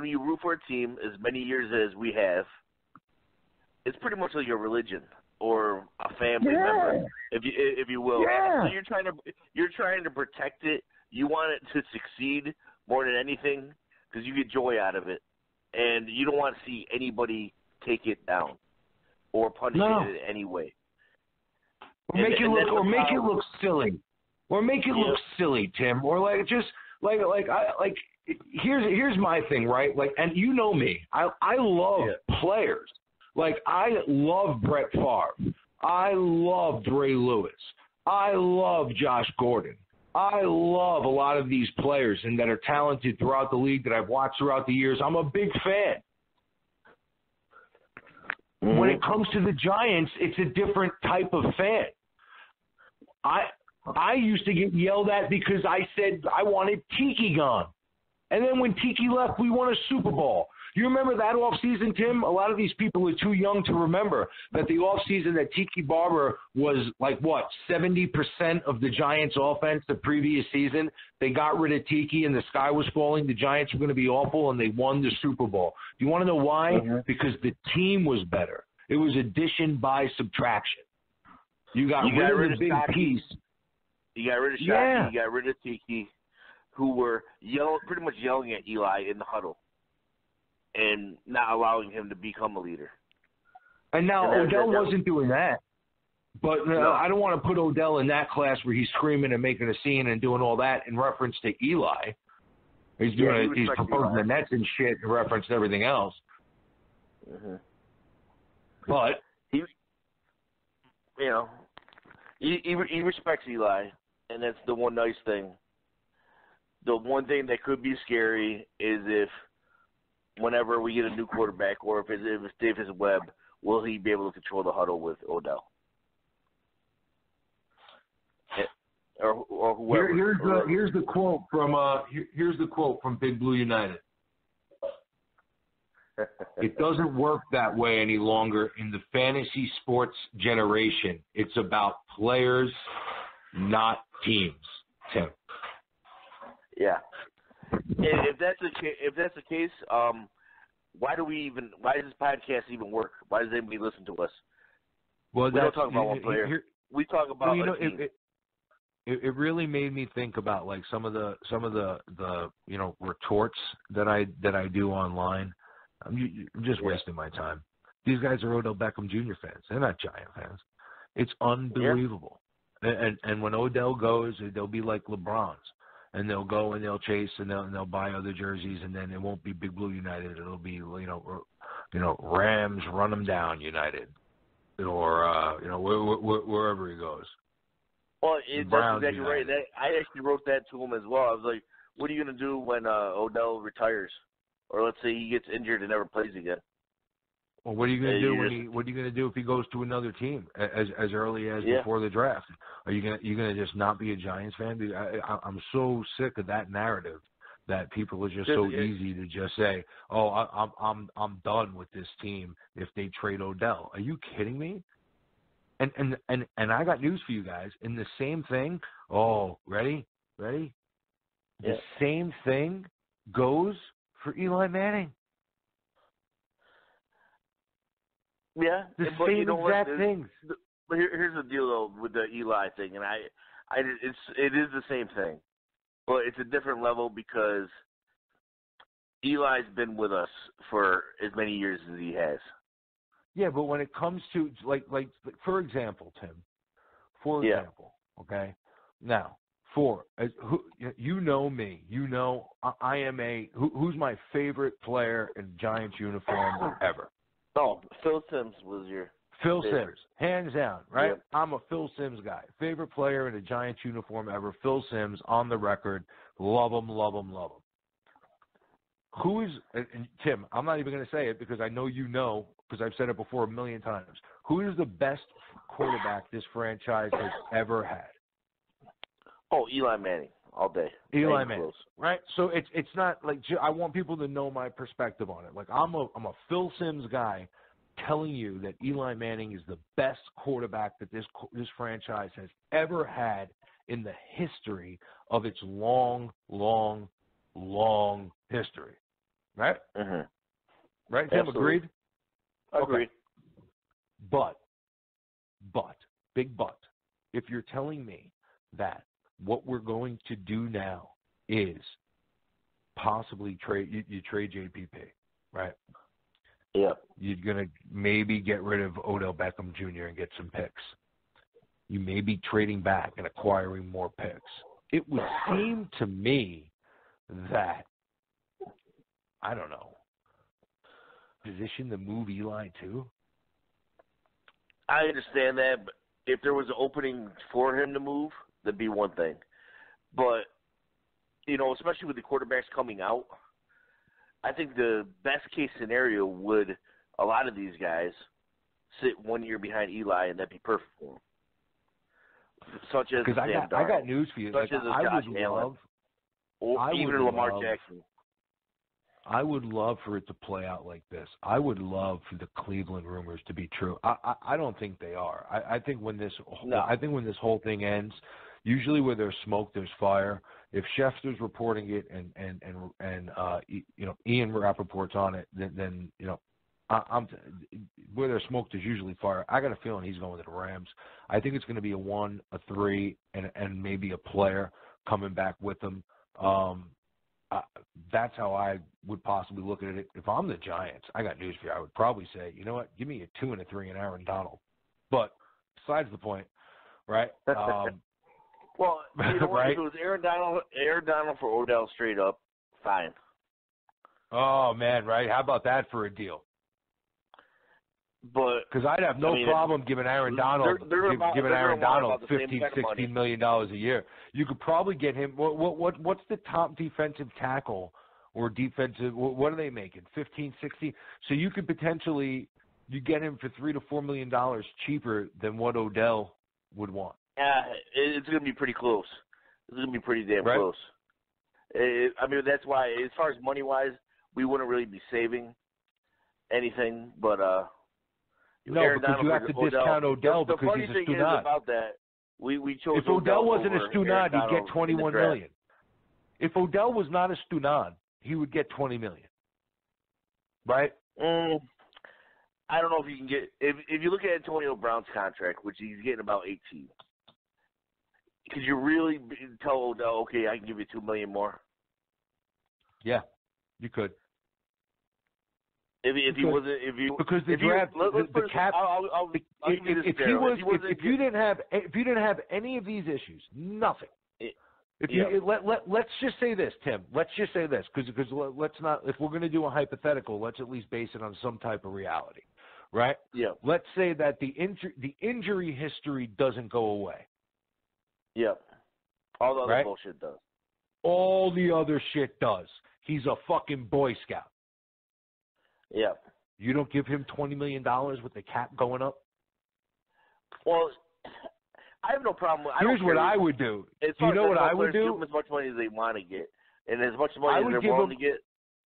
Speaker 1: you root for a team as many years as we have, it's pretty much like a religion or a family member, if you will.
Speaker 2: Yeah.
Speaker 1: So you're trying to protect it. You want it to succeed more than anything because you get joy out of it, and you don't want to see anybody take it down or punish it in any way.
Speaker 2: Or make it look silly. Or make it look silly, Tim. Or here's my thing, right? Like, and you know me. I love players. Like, I love Brett Favre. I love Ray Lewis. I love Josh Gordon. I love a lot of these players and that are talented throughout the league that I've watched throughout the years. I'm a big fan. Mm-hmm. When it comes to the Giants, it's a different type of fan. I used to get yelled at because I said I wanted Tiki gone. And then when Tiki left, we won a Super Bowl. You remember that offseason, Tim? A lot of these people are too young to remember that the offseason that Tiki Barber was 70% of the Giants' offense the previous season. They got rid of Tiki and the sky was falling. The Giants were going to be awful, and they won the Super Bowl. Do you want to know why? Mm-hmm. Because the team was better. It was addition by subtraction. You got rid of the big piece.
Speaker 1: You got rid of Shockey. You got rid of Tiki, who were pretty much yelling at Eli in the huddle and not allowing him to become a leader.
Speaker 2: And now Odell wasn't doing that. But I don't want to put Odell in that class where he's screaming and making a scene and doing all that in reference to Eli. He's proposing the Nets and shit in reference to everything else.
Speaker 1: Mm-hmm.
Speaker 2: But
Speaker 1: he respects Eli, and that's the one nice thing. The one thing that could be scary is if whenever we get a new quarterback or if it's Davis Webb, will he be able to control the huddle with Odell? Or whoever.
Speaker 2: Here's the quote from Big Blue United. It doesn't work that way any longer in the fantasy sports generation. It's about players not teams, Tim.
Speaker 1: Yeah. If that's the case, why does this podcast even work? Why does anybody listen to us?
Speaker 2: Well,
Speaker 1: we don't talk about one player. We talk about a team.
Speaker 2: It really made me think about like some of the retorts that I do online. I'm just wasting my time. These guys are Odell Beckham Jr. fans. They're not Giant fans. It's unbelievable. Yeah. And when Odell goes, they'll be like LeBron's, and they'll go and they'll chase and they'll buy other jerseys, and then it won't be Big Blue United. It'll be Rams Run 'em down United, or wherever he goes.
Speaker 1: Well, that's exactly right. I actually wrote that to him as well. I was like, what are you going to do when Odell retires? Or let's say he gets injured and never plays again?
Speaker 2: Well, what are you going to do what are you going to do if he goes to another team as early as before the draft? Are you going to just not be a Giants fan? I'm so sick of that narrative that people are just so easy to just say, "Oh, I'm done with this team if they trade Odell." Are you kidding me? And I got news for you guys. In the same thing, ready? The same thing goes for Eli Manning.
Speaker 1: Yeah,
Speaker 2: the same exact thing.
Speaker 1: But here's the deal though with the Eli thing, and it is the same thing, but it's a different level because Eli's been with us for as many years as he has.
Speaker 2: Yeah, but when it comes to like for example, Tim, okay, now you know me, I am who's my favorite player in Giants uniform ever?
Speaker 1: Oh, Phil Simms was your
Speaker 2: Phil
Speaker 1: favorite.
Speaker 2: Simms, hands down, right?
Speaker 1: Yep.
Speaker 2: I'm a Phil Simms guy. Favorite player in a Giants uniform ever, Phil Simms, on the record. Love him. And Tim, I'm not even going to say it because I know you know, because I've said it before a million times. Who is the best quarterback this franchise has ever had?
Speaker 1: Oh, Eli Manning, all day.
Speaker 2: Eli Manning, right? So it's not like, I want people to know my perspective on it. Like I'm a Phil Simms guy telling you that Eli Manning is the best quarterback that this franchise has ever had in the history of its long history. Right?
Speaker 1: Mm-hmm.
Speaker 2: Right, Tim? Agreed?
Speaker 1: Agreed.
Speaker 2: Okay. But, big but, if you're telling me that what we're going to do now is possibly trade JPP, right?
Speaker 1: Yeah.
Speaker 2: You're going to maybe get rid of Odell Beckham Jr. and get some picks. You may be trading back and acquiring more picks. It would seem to me that, I don't know, position to move Eli too?
Speaker 1: I understand that, but if there was an opening for him to move, that'd be one thing. But, especially with the quarterbacks coming out, I think the best case scenario would a lot of these guys sit 1 year behind Eli, and that'd be perfect for them. Such as Sam Darnold.
Speaker 2: I got news for you.
Speaker 1: Such as Josh Allen. Or even Lamar Jackson.
Speaker 2: I would love for it to play out like this. I would love for the Cleveland rumors to be true. I don't think they are. I think when this whole thing ends, usually where there's smoke, there's fire. If Schefter's reporting it and Ian Rappaport's on it, then where there's smoke, there's usually fire. I got a feeling he's going to the Rams. I think it's going to be a 1, a 3, and maybe a player coming back with them. That's how I would possibly look at it. If I'm the Giants, I got news for you. I would probably say, you know what, give me a 2 and a 3 in Aaron Donald. But besides the point, right?
Speaker 1: Well,
Speaker 2: right?
Speaker 1: If it was Aaron Donald for Odell straight up, fine.
Speaker 2: Oh man, right? How about that for a deal?
Speaker 1: But
Speaker 2: because I'd have no problem giving Aaron Donald $15, $16 million a year. You could probably get him. What's the top defensive tackle or defensive? What are they making? 15, 16. So you could potentially get him for $3 to $4 million cheaper than what Odell would want.
Speaker 1: It's going to be pretty close. It's going to be pretty damn close. That's why, as far as money wise, we wouldn't really be saving anything, but.
Speaker 2: No, because you have to discount Odell because he's a student.
Speaker 1: About that, We chose.
Speaker 2: If Odell wasn't a Stunad, he'd get $21 million. If Odell was not a Stunad, he would get $20 million. Right?
Speaker 1: I don't know if you can get if you look at Antonio Brown's contract, which he's getting about 18. Could you really tell Odell, okay, I can give you $2 million more?
Speaker 2: Yeah, you could.
Speaker 1: If he wasn't,
Speaker 2: because the draft, the cap. If you didn't have any of these issues, nothing. Let's just say this, Tim. Let's just say this, because let's not. If we're going to do a hypothetical, let's at least base it on some type of reality, right?
Speaker 1: Yeah.
Speaker 2: Let's say that the injury history doesn't go away.
Speaker 1: Yeah. All the other bullshit does.
Speaker 2: All the other shit does. He's a fucking Boy Scout.
Speaker 1: Yeah.
Speaker 2: You don't give him $20 million with the cap going up?
Speaker 1: Well, I have no problem.
Speaker 2: Here's what I would do. You know what I would do?
Speaker 1: Give them as much money as they want to get. And as much money as they're willing to get,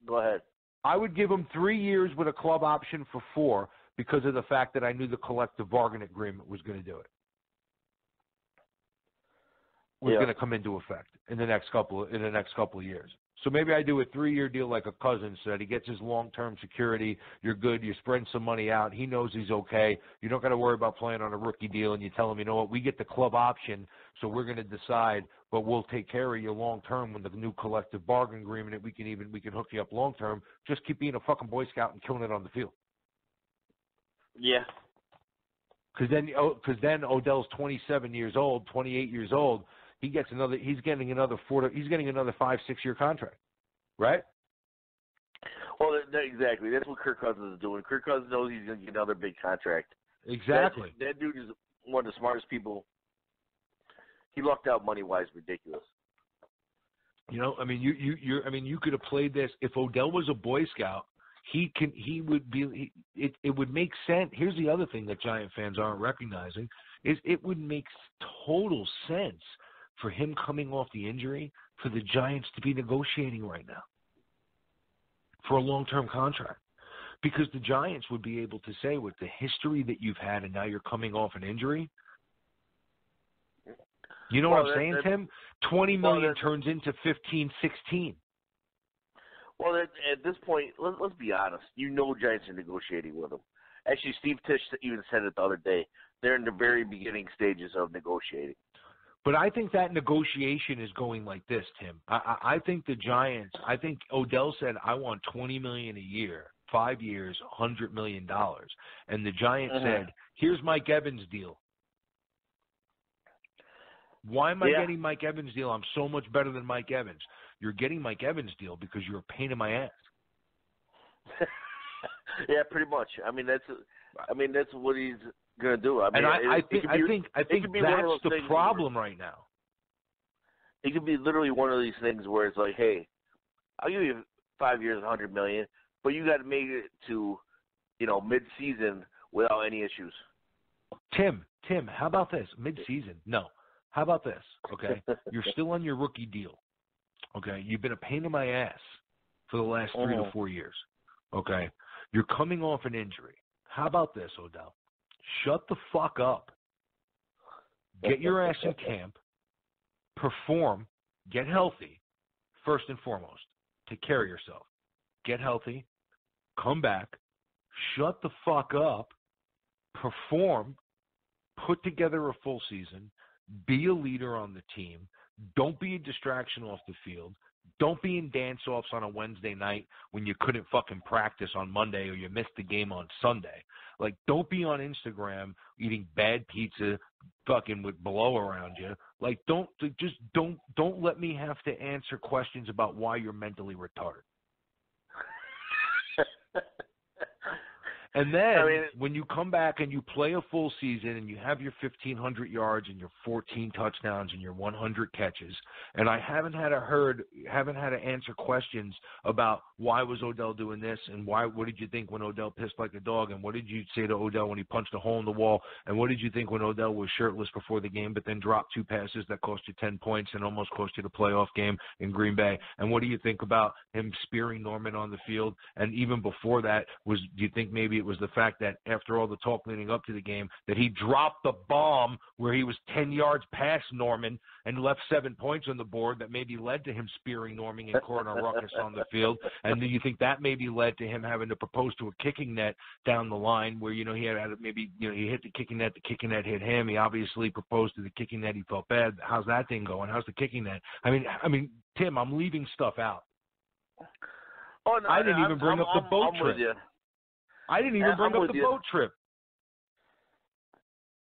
Speaker 1: go ahead.
Speaker 2: I would give him 3 years with a club option for 4 because of the fact that I knew the collective bargaining agreement was going to do it. Was going to come into effect in the next couple of years. So maybe I do a 3-year deal like a Cousins said. He gets his long-term security. You're good. You spread some money out. He knows he's okay. You don't got to worry about playing on a rookie deal. And you tell him, you know what, we get the club option, so we're going to decide, but we'll take care of you long-term with the new collective bargain agreement. We can hook you up long-term. Just keep being a fucking Boy Scout and killing it on the field.
Speaker 1: Yeah.
Speaker 2: Because then Odell's 27 years old, 28 years old. He's getting another 5-6 year contract, right?
Speaker 1: Well, exactly. That's what Kirk Cousins is doing. Kirk Cousins knows he's going to get another big contract.
Speaker 2: Exactly.
Speaker 1: That dude is one of the smartest people. He lucked out money-wise, ridiculous.
Speaker 2: You know, I mean, you could have played this if Odell was a Boy Scout. It would make sense. Here's the other thing that Giant fans aren't recognizing is it would make total sense for him coming off the injury, for the Giants to be negotiating right now for a long-term contract. Because the Giants would be able to say, with the history that you've had and now you're coming off an injury, you know what I'm saying, Tim? $20 million turns into 15, 16.
Speaker 1: Well, at this point, let's be honest. You know Giants are negotiating with him. Actually, Steve Tisch even said it the other day. They're in the very beginning stages of negotiating.
Speaker 2: But I think that negotiation is going like this, Tim. I think the Giants, Odell said, I want $20 million a year, 5 years, $100 million. And the Giants said, here's Mike Evans' deal. Why am I getting Mike Evans' deal? I'm so much better than Mike Evans. You're getting Mike Evans' deal because you're a pain in my ass.
Speaker 1: Yeah, pretty much. I mean, that's what he's gonna do. I mean,
Speaker 2: I think that's the problem right now.
Speaker 1: It could be literally one of these things where it's like, hey, I'll give you 5 years, $100 million, but you got to make it to, mid-season without any issues.
Speaker 2: Tim, how about this? Mid-season? No. How about this? Okay, you're still on your rookie deal. Okay, you've been a pain in my ass for the last 3 to 4 years. Okay, you're coming off an injury. How about this, Odell? Shut the fuck up. Get your ass in camp. Perform. Get healthy. First and foremost. Take care of yourself. Get healthy. Come back. Shut the fuck up. Perform. Put together a full season. Be a leader on the team. Don't be a distraction off the field. Don't be in dance-offs on a Wednesday night when you couldn't fucking practice on Monday or you missed the game on Sunday. Like, don't be on Instagram eating bad pizza fucking with blow around you. Like, don't let me have to answer questions about why you're mentally retarded. And then when you come back and you play a full season and you have your 1,500 yards and your 14 touchdowns and your 100 catches, and I haven't had to answer questions about why was Odell doing this and what did you think when Odell pissed like a dog, and what did you say to Odell when he punched a hole in the wall, and what did you think when Odell was shirtless before the game but then dropped 2 passes that cost you 10 points and almost cost you the playoff game in Green Bay, and what do you think about him spearing Norman on the field, and even before that, do you think maybe it was the fact that after all the talk leading up to the game, that he dropped the bomb where he was 10 yards past Norman and left 7 points on the board that maybe led to him spearing Norman and causing a ruckus on the field. And do you think that maybe led to him having to propose to a kicking net down the line where, he had maybe, he hit the kicking net hit him. He obviously proposed to the kicking net. He felt bad. How's that thing going? How's the kicking net? I mean, Tim, I'm leaving stuff out.
Speaker 1: Oh, no,
Speaker 2: I didn't even bring up the boat trip. I didn't even bring up the boat trip.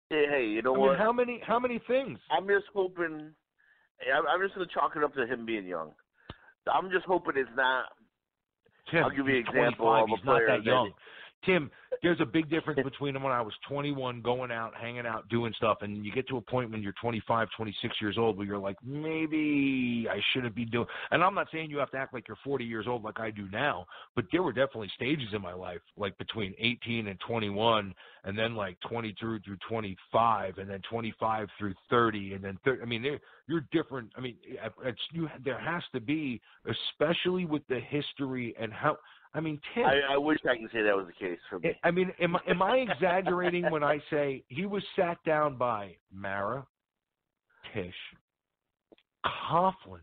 Speaker 1: Hey, you know what?
Speaker 2: How many things?
Speaker 1: I'm just hoping. I'm just going to chalk it up to him being young. I'm just hoping it's not.
Speaker 2: Tim,
Speaker 1: I'll give you an example
Speaker 2: 25.
Speaker 1: of a
Speaker 2: He's
Speaker 1: player
Speaker 2: not that young. Tim, there's a big difference between him when I was 21, going out, hanging out, doing stuff, and you get to a point when you're 25, 26 years old where you're like, maybe I shouldn't be doing. And I'm not saying you have to act like you're 40 years old like I do now, but there were definitely stages in my life, like between 18 and 21, and then like 22 through 25, and then 25 through 30, and then 30. I mean, you're different. I mean, there has to be, especially with the history and how. I mean, Tim.
Speaker 1: I wish I could say that was the case for me.
Speaker 2: I mean, am I exaggerating when I say he was sat down by Mara, Tish, Coughlin?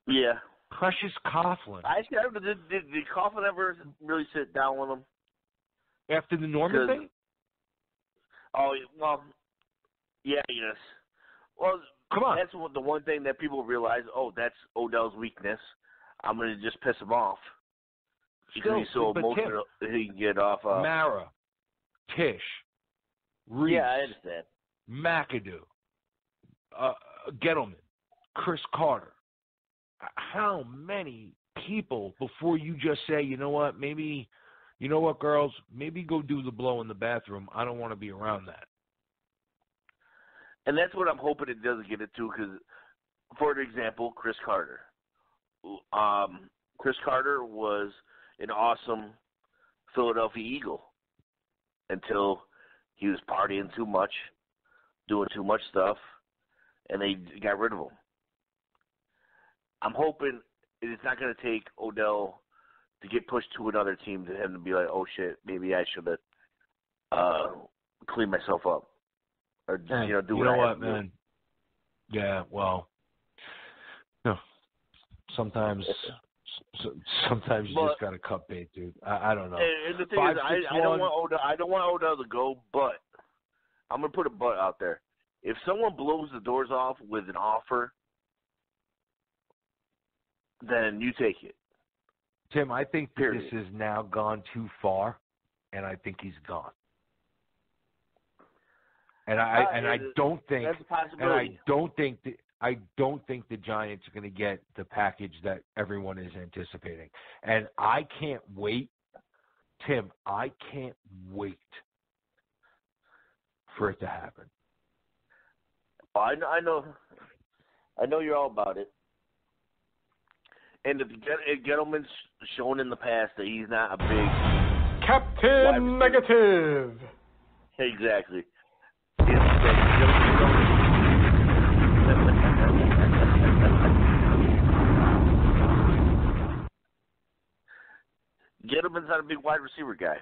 Speaker 1: Yeah.
Speaker 2: Precious Coughlin.
Speaker 1: Did Coughlin ever really sit down with him?
Speaker 2: After the Norman thing?
Speaker 1: Oh, well, yeah, yes. Well,
Speaker 2: come on.
Speaker 1: That's the one thing that people realize, that's Odell's weakness. I'm going to just piss him off. Because he's so emotional he can get off.
Speaker 2: Mara, Tish, Reese.
Speaker 1: Yeah, I understand.
Speaker 2: McAdoo, Gettleman, Chris Carter. How many people before you just say, you know what, girls, maybe go do the blow in the bathroom. I don't want to be around that.
Speaker 1: And that's what I'm hoping it doesn't get into because, for example, Chris Carter. Chris Carter was an awesome Philadelphia Eagle until he was partying too much, doing too much stuff, and they got rid of him. I'm hoping it's not going to take Odell to get pushed to another team to him to be like, oh shit, maybe I should have cleaned myself up or do what I have to do.
Speaker 2: Man? Yeah, well, no. Sometimes you just got to cut bait, dude. I don't know.
Speaker 1: And the thing is, I don't want Odell to go, but I'm gonna put a but out there. If someone blows the doors off with an offer, then you take it.
Speaker 2: Tim, I think this has now gone too far, and I think he's gone. And I don't think
Speaker 1: that's a possibility.
Speaker 2: I don't think the Giants are going to get the package that everyone is anticipating. And I can't wait, Tim, I can't wait for it to happen.
Speaker 1: I know you're all about it. And if Gettleman's shown in the past that he's not a big
Speaker 7: Captain Negative.
Speaker 1: Exactly. Gettleman's not a big wide receiver guy.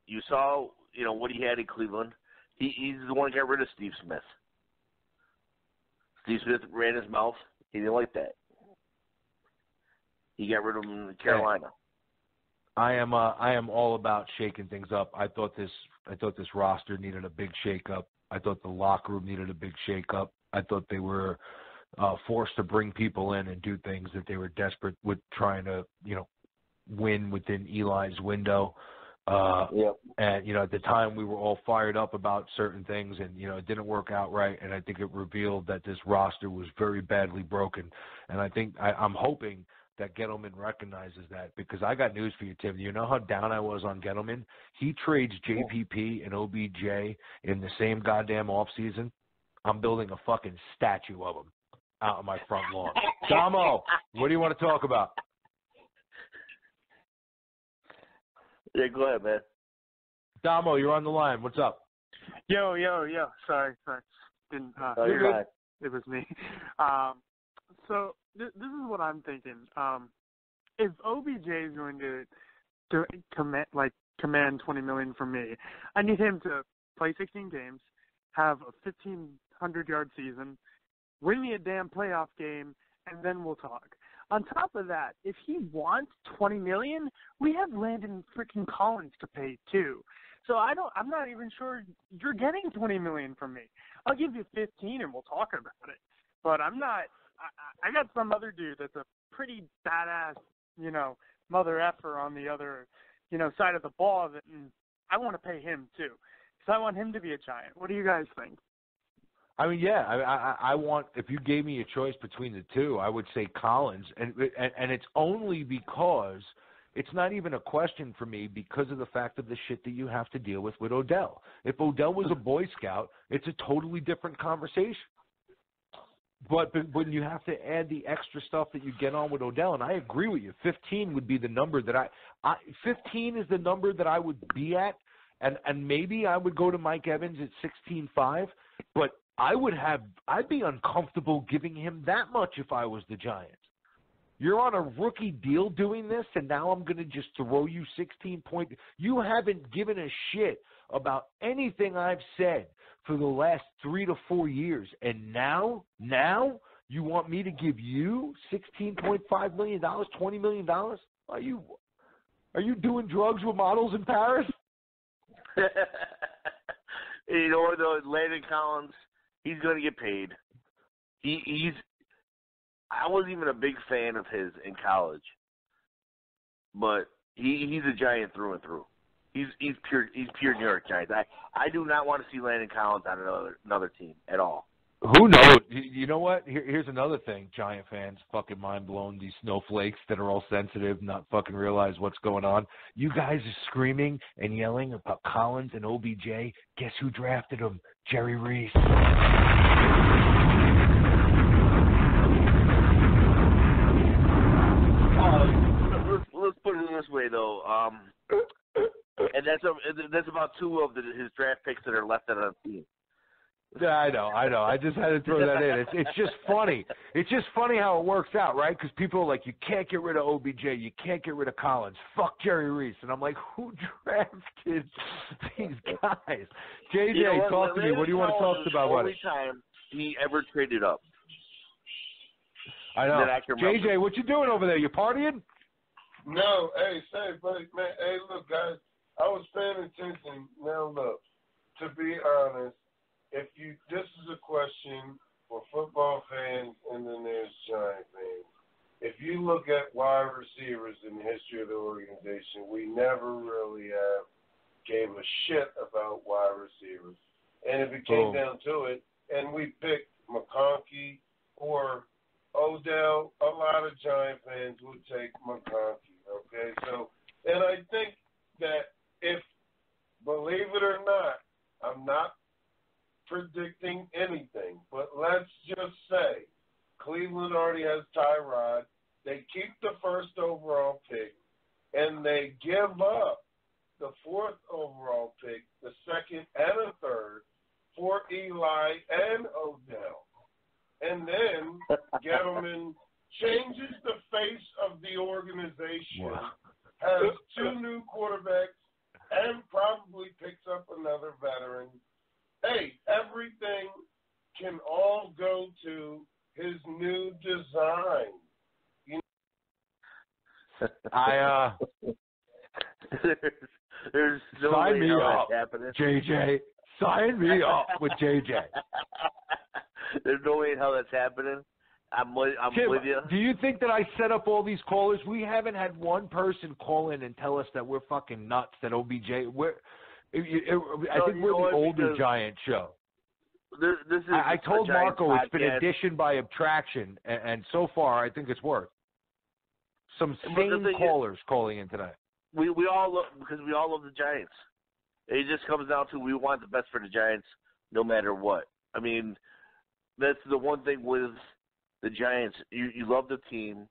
Speaker 1: You saw, what he had in Cleveland. He's the one who got rid of Steve Smith. Steve Smith ran his mouth. He didn't like that. He got rid of him in Carolina.
Speaker 2: I am all about shaking things up. I thought this roster needed a big shake-up. I thought the locker room needed a big shake-up. I thought they were forced to bring people in and do things that they were desperate with trying to, win within Eli's window.
Speaker 1: Yep.
Speaker 2: And, at the time we were all fired up about certain things and, it didn't work out right. And I think it revealed that this roster was very badly broken. And I think I'm hoping that Gettleman recognizes that because I got news for you, Tim. You know how down I was on Gettleman? He trades JPP and OBJ in the same goddamn offseason. I'm building a fucking statue of him out on my front lawn. Damo, what do you want to talk about?
Speaker 1: Yeah, go ahead, man.
Speaker 2: Damo, you're on the line. What's up?
Speaker 7: Yo. Sorry. Didn't
Speaker 1: hear it.
Speaker 7: It was me. So this is what I'm thinking. If OBJ is going to to command $20 million from me. I need him to play 16 games, have a 1,500-yard season, win me a damn playoff game, and then we'll talk. On top of that, if he wants $20 million, we have Landon freaking Collins to pay too. So I'm not even sure you're getting $20 million from me. I'll give you 15 and we'll talk about it. But I'm not. I got some other dude that's a pretty badass, mother effer on the other, side of the ball, and I want to pay him too, because I want him to be a Giant. What do you guys think?
Speaker 2: I mean, yeah, I want, if you gave me a choice between the two, I would say Collins, and it's only because it's not even a question for me because of the fact of the shit that you have to deal with Odell. If Odell was a Boy Scout, it's a totally different conversation. But when you have to add the extra stuff that you get on with Odell, and I agree with you, 15 would be the number that 15 is the number that I would be at, and maybe I would go to Mike Evans at 16.5, but I'd be uncomfortable giving him that much if I was the Giants. You're on a rookie deal doing this, and now I'm going to just throw you 16 points. You haven't given a shit about anything I've said for the last 3 to 4 years, and now you want me to give you $16.5 million, $20 million? Are you doing drugs with models in Paris?
Speaker 1: Though, Landon Collins, he's going to get paid. I wasn't even a big fan of his in college, but he's a Giant through and through. He's pure New York Giants. I do not want to see Landon Collins on another team at all.
Speaker 2: Who knows? You know what? Here's another thing, Giant fans, fucking mind blown. These snowflakes that are all sensitive, not fucking realize what's going on. You guys are screaming and yelling about Collins and OBJ. Guess who drafted them? Jerry Reese.
Speaker 1: Let's put it this way, though. And that's about two of his draft picks that are left on the team.
Speaker 2: Yeah, I know. I just had to throw that in. It's just funny. It's just funny how it works out, right? Because people are like, you can't get rid of OBJ. You can't get rid of Collins. Fuck Jerry Reese. And I'm like, who drafted these guys? JJ, talk to me. What do you want to talk about?
Speaker 1: The only time he ever traded up.
Speaker 2: I know. JJ, what you doing over there? You partying?
Speaker 10: No. Hey, buddy, man. Hey, look, guys. I was paying attention. Now, look, to be honest, this is a question for football fans and then there's Giant fans. If you look at wide receivers in the history of the organization, we never really gave a shit about wide receivers. And if it came down to it, and we picked McConkey or Odell, a lot of Giant fans would take McConkey, okay? So, and I think that if, believe it or not, I'm not predicting anything, but let's just say Cleveland already has Tyrod. They keep the first overall pick, and they give up the fourth overall pick, the second and a third for Eli and Odell. And then Gettleman changes the face of the organization, has two new quarterbacks, and probably picks up another veteran. Hey, everything can all go to his new design.
Speaker 1: There's no
Speaker 2: sign
Speaker 1: way
Speaker 2: me
Speaker 1: how
Speaker 2: up,
Speaker 1: that's happening.
Speaker 2: JJ. Sign me up with JJ.
Speaker 1: There's no way in hell that's happening. I'm
Speaker 2: Tim,
Speaker 1: with you.
Speaker 2: Do you think that I set up all these callers? We haven't had one person call in and tell us that we're fucking nuts, that OBJ. I think we're the older Giant show.
Speaker 1: This is
Speaker 2: I told Marco
Speaker 1: podcast.
Speaker 2: It's been addition by subtraction, and so far I think it's worked. Some sane callers calling in today.
Speaker 1: We all love, because we all love the Giants. It just comes down to we want the best for the Giants no matter what. I mean, that's the one thing with the Giants. You love the team,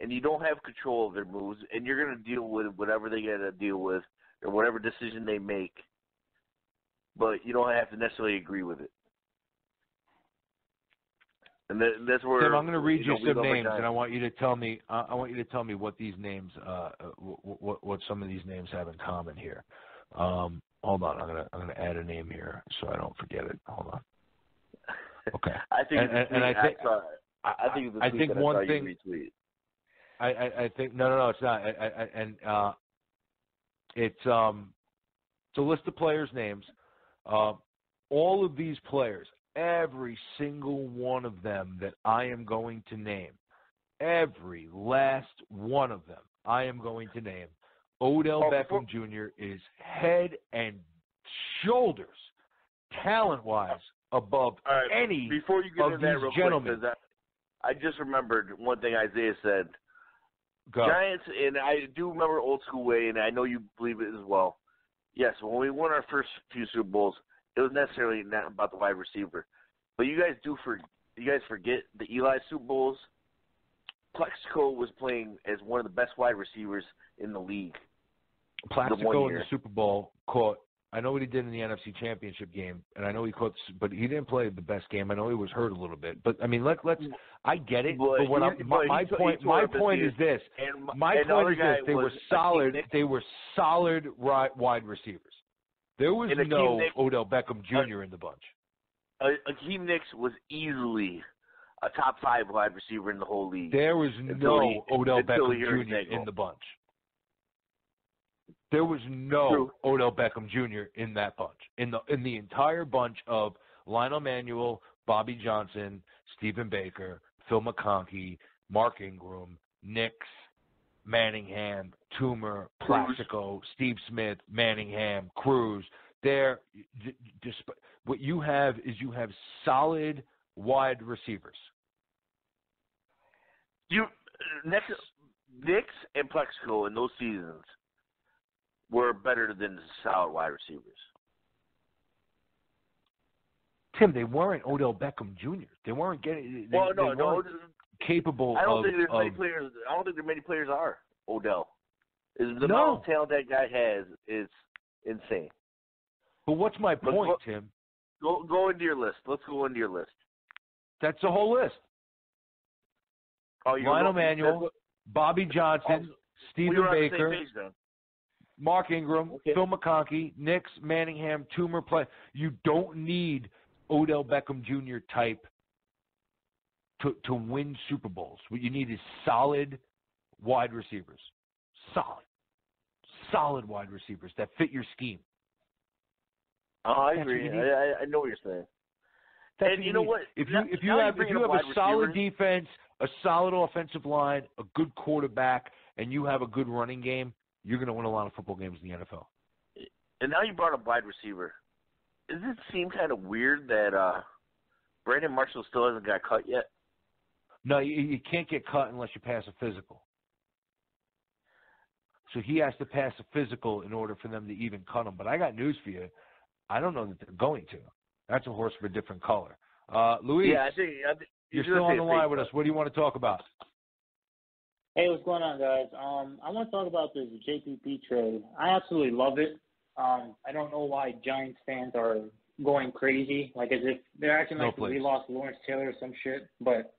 Speaker 1: and you don't have control of their moves, and you're going to deal with whatever they got to deal with or whatever decision they make. But you don't have to necessarily agree with it. And that's where
Speaker 2: Tim, I'm going to read you some names, and I
Speaker 1: want
Speaker 2: you to tell me. I want you to tell me what these names, what some of these names have in common here. Hold on, I'm going to add a name here so I don't forget it. Hold on. Okay.
Speaker 1: I think
Speaker 2: I think one thing. I think no, it's not. It's a list of players' names. All of these players, every single one of them that I am going to name, every last one of them I am going to name, Odell Beckham Jr. is head and shoulders, talent-wise, above any
Speaker 1: before you get
Speaker 2: of
Speaker 1: into
Speaker 2: these
Speaker 1: that real
Speaker 2: gentlemen.
Speaker 1: Quick, I just remembered one thing Isaiah said.
Speaker 2: Go.
Speaker 1: Giants, and I do remember old school way, and I know you believe it as well. Yes, when we won our first few Super Bowls, it was necessarily not about the wide receiver. But you guys forget the Eli Super Bowls. Plexico was playing as one of the best wide receivers in the league.
Speaker 2: Plexico in the Super Bowl caught. I know what he did in the NFC Championship game, and I know he caught, but he didn't play the best game. I know he was hurt a little bit, but I mean, let's. I get it, but what my point is this. My point is this: they were solid. They were solid wide receivers. There was no Odell Beckham Jr. in the bunch.
Speaker 1: Akeem Nicks was easily a top 5 wide receiver in the whole league.
Speaker 2: There was no Odell Beckham Jr. in the bunch. There was no Odell Beckham Jr. in that bunch. In the entire bunch of Lionel Manuel, Bobby Johnson, Stephen Baker, Phil McConkey, Mark Ingram, Nicks, Manningham, Toomer, Plaxico, Steve Smith, Manningham, Cruz. What you have is solid wide receivers.
Speaker 1: Nicks and Plexico in those seasons were better than solid wide receivers.
Speaker 2: Tim, they weren't Odell Beckham Jr. They weren't getting. They weren't capable.
Speaker 1: I don't think there's many players. I don't think there many players are Odell. The amount of talent that guy has is insane.
Speaker 2: But what's my point, Tim?
Speaker 1: Go into your list. Let's go into your list.
Speaker 2: That's the whole list. Lionel Manuel, Bobby Johnson, Stephen Baker, Mark Ingram, Phil McConkey, Nicks, Manningham, Toomer. You don't need Odell Beckham Jr. type to win Super Bowls. What you need is solid wide receivers. Solid wide receivers that fit your scheme.
Speaker 1: Oh, I agree. I know what you're saying. And you know what?
Speaker 2: If you have a solid defense, a solid offensive line, a good quarterback, and you have a good running game, you're going to win a lot of football games in the NFL.
Speaker 1: And now you brought up wide receiver. Does it seem kind of weird that Brandon Marshall still hasn't got cut yet?
Speaker 2: No, you can't get cut unless you pass a physical. So he has to pass a physical in order for them to even cut him. But I got news for you. I don't know that they're going to. That's a horse of a different color. Luis,
Speaker 1: I think
Speaker 2: you're still on the line with us. What do you want to talk about?
Speaker 9: Hey, what's going on, guys? I want to talk about this JPP trade. I absolutely love it. I don't know why Giants fans are going crazy, like as if they're acting like we lost Lawrence Taylor or some shit. But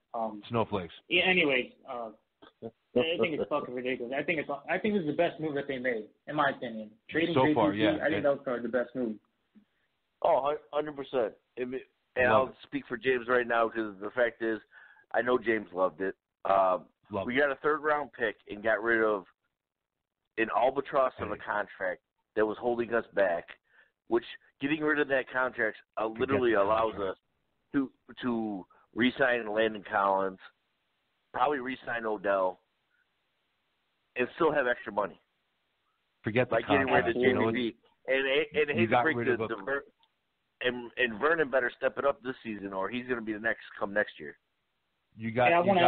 Speaker 2: snowflakes.
Speaker 9: Yeah. Anyways, I think it's fucking ridiculous. I think this is the best move that they made, in my opinion. Trading
Speaker 2: so
Speaker 9: JPP,
Speaker 2: far, yeah.
Speaker 9: I think that was probably the best move.
Speaker 1: Oh, 100%. And I'll speak for James right now because the fact is, I know James loved it. We got a 3rd-round pick and got rid of an albatross of a contract that was holding us back, which getting rid of that contract literally allows us to re-sign Landon Collins, probably re-sign Odell, and still have extra money.
Speaker 2: Forget the
Speaker 1: getting rid of JPP. And
Speaker 2: you got rid of
Speaker 1: and Vernon better step it up this season, or he's going to be the next year.
Speaker 9: I want to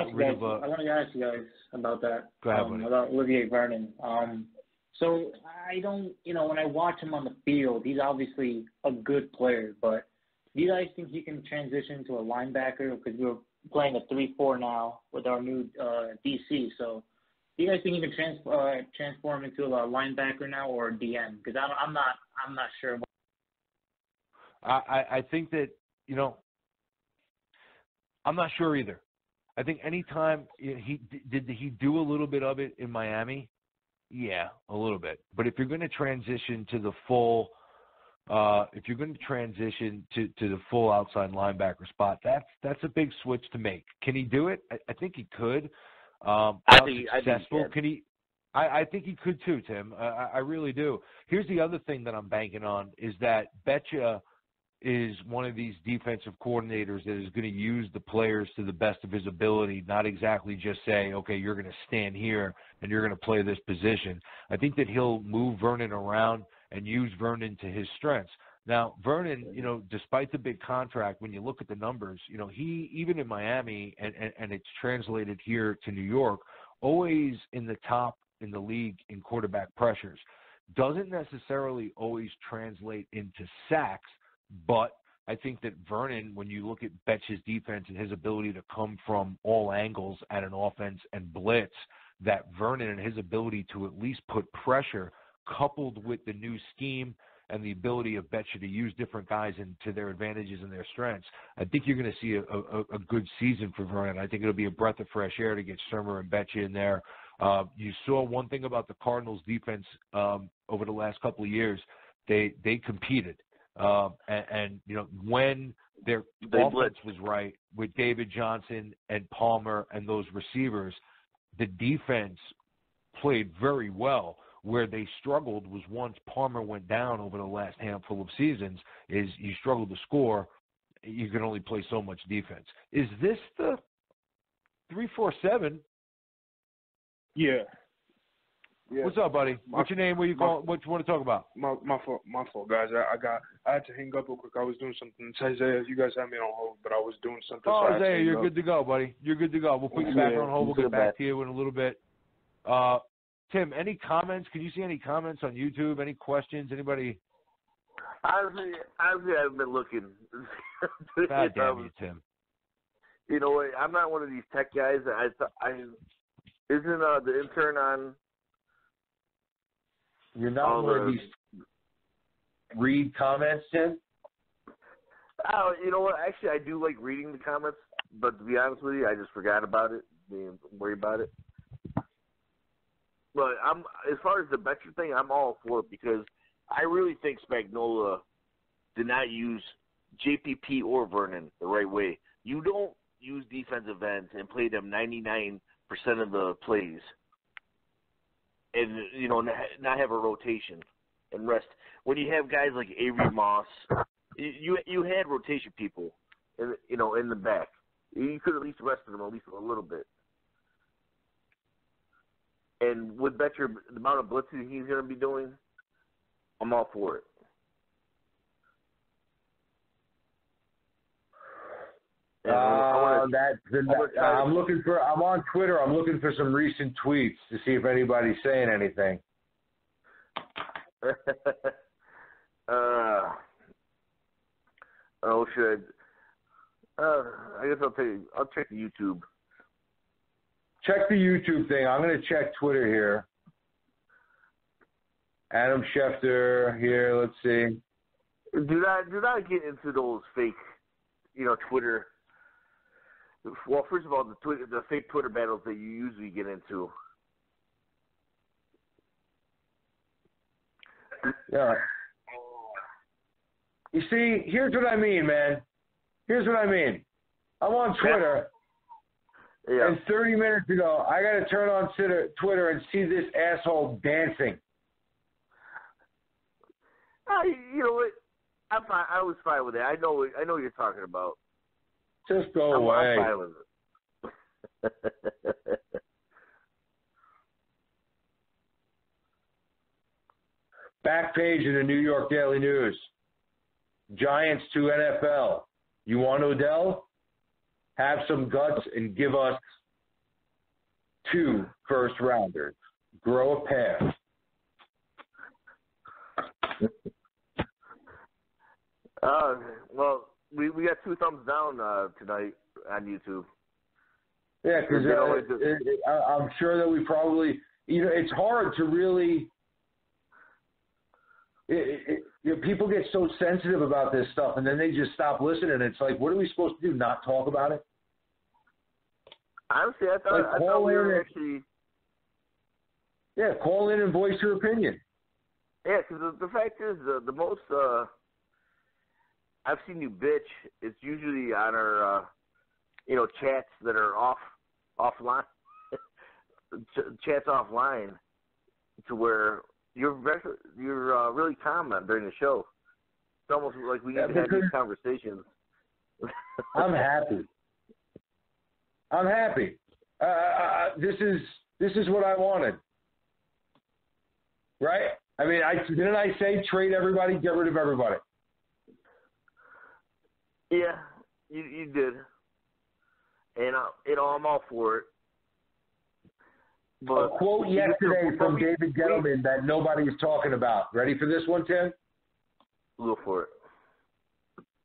Speaker 9: ask you guys about that.
Speaker 2: Go ahead,
Speaker 9: about Olivier Vernon. So I don't, when I watch him on the field, he's obviously a good player. But do you guys think he can transition to a linebacker? Because we're playing a 3-4 now with our new DC. So do you guys think he can transform into a linebacker now or DM? Because I'm not sure.
Speaker 2: I think that, I'm not sure either. I think anytime he do a little bit of it in Miami? Yeah, a little bit. But if you're going to transition to the full the full outside linebacker spot, that's a big switch to make. Can he do it? I think he could. I think can he? I think he could too, Tim. I really do. Here's the other thing that I'm banking on is that Betcha is one of these defensive coordinators that is going to use the players to the best of his ability, not exactly just say, okay, you're going to stand here and you're going to play this position. I think that he'll move Vernon around and use Vernon to his strengths. Now, Vernon, despite the big contract, when you look at the numbers, he, even in Miami, and it's translated here to New York, always in the top in the league in quarterback pressures. Doesn't necessarily always translate into sacks, but I think that Vernon, when you look at Betch's defense and his ability to come from all angles at an offense and blitz, that Vernon and his ability to at least put pressure coupled with the new scheme and the ability of Betcha to use different guys into their advantages and their strengths, I think you're going to see a good season for Vernon. I think it'll be a breath of fresh air to get Surmer and Betcha in there. You saw one thing about the Cardinals defense over the last couple of years. They competed. And when their offense was right with David Johnson and Palmer and those receivers, the defense played very well. Where they struggled was once Palmer went down over the last handful of seasons, is you struggled to score. You can only play so much defense. Is this the 347? Yeah. What's up, buddy? What's your name? What you want to talk about?
Speaker 11: My fault, guys. I had to hang up real quick. I was doing something. It's Isaiah, you guys had me on hold, but I was doing something.
Speaker 2: Oh, Isaiah, you're good to go, buddy. You're good to go. We'll put you back on hold. We'll get back to you in a little bit. Tim, any comments? Can you see any comments on YouTube? Any questions? Anybody?
Speaker 1: Honestly, I've been looking.
Speaker 2: God damn you, Tim.
Speaker 1: You know what? I'm not one of these tech guys. Isn't the intern on?
Speaker 2: You're not one of these read comments, Tim?
Speaker 1: You know what? Actually, I do like reading the comments, but to be honest with you, I just forgot about it, didn't worry about it. But as far as the Betcher thing, I'm all for it because I really think Spagnuolo did not use JPP or Vernon the right way. You don't use defensive ends and play them 99% of the plays and, not have a rotation and rest. When you have guys like Avery Moss, you had rotation people, in the back. You could at least rested them at least a little bit. And with Betcher, the amount of blitzing he's going to be doing, I'm all for it.
Speaker 2: I'm on Twitter. I'm looking for some recent tweets to see if anybody's saying anything.
Speaker 1: I guess I'll check the YouTube.
Speaker 2: Check the YouTube thing. I'm going to check Twitter here. Adam Schefter here. Let's see.
Speaker 1: Do not get into those fake, Twitter. Well, first of all, the fake Twitter battles that you usually get into.
Speaker 2: Yeah. You see, here's what I mean, man. Here's what I mean. I'm on Twitter. Yeah. And 30 minutes ago, I got to turn on Twitter and see this asshole dancing.
Speaker 1: You know what? I'm fine. I was fine with it. I know what you're talking about.
Speaker 2: Just go away.
Speaker 1: I'm fine with it.
Speaker 2: Back page of the New York Daily News. Giants to NFL. You want Odell? Have some guts and give us 2 first-rounders. Grow a pair.
Speaker 1: Well, we got 2 thumbs down tonight on YouTube.
Speaker 2: Yeah, because I'm sure that we probably, it's hard to really. People get so sensitive about this stuff, and then they just stop listening. It's like, what are we supposed to do? Not talk about it?
Speaker 1: Honestly, I thought we were actually.
Speaker 2: Yeah, call in and voice your opinion.
Speaker 1: Yeah, because the fact is, the most I've seen you bitch, it's usually on our, chats that are offline, chats offline, to where you're really calm during the show. It's almost like we need to have these conversations.
Speaker 2: I'm happy. This is what I wanted. Right? I mean, didn't I say trade everybody, get rid of everybody?
Speaker 1: Yeah, you did. And I'm all for it. But
Speaker 2: a quote yesterday from David Gettleman that nobody's talking about. Ready for this one, Tim?
Speaker 1: Go for it.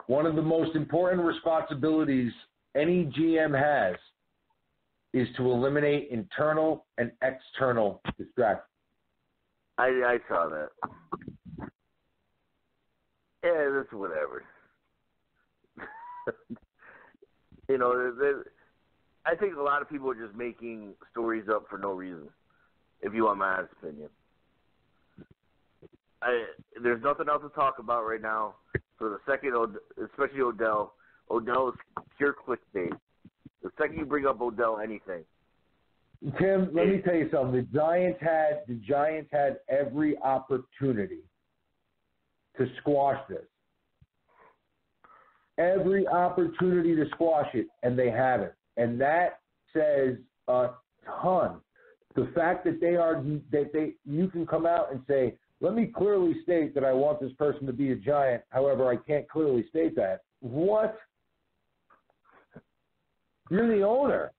Speaker 2: One of the most important responsibilities any GM has is to eliminate internal and external distractions.
Speaker 1: I saw that. Yeah, that's whatever. I think a lot of people are just making stories up for no reason, if you want my honest opinion. There's nothing else to talk about right now. So the second, especially Odell is pure clickbait. The second you bring up Odell, anything.
Speaker 2: Tim, let me tell you something. The Giants had every opportunity to squash this. Every opportunity to squash it, and they haven't. And that says a ton. The fact that you can come out and say, let me clearly state that I want this person to be a Giant. However, I can't clearly state that. What? You're the owner.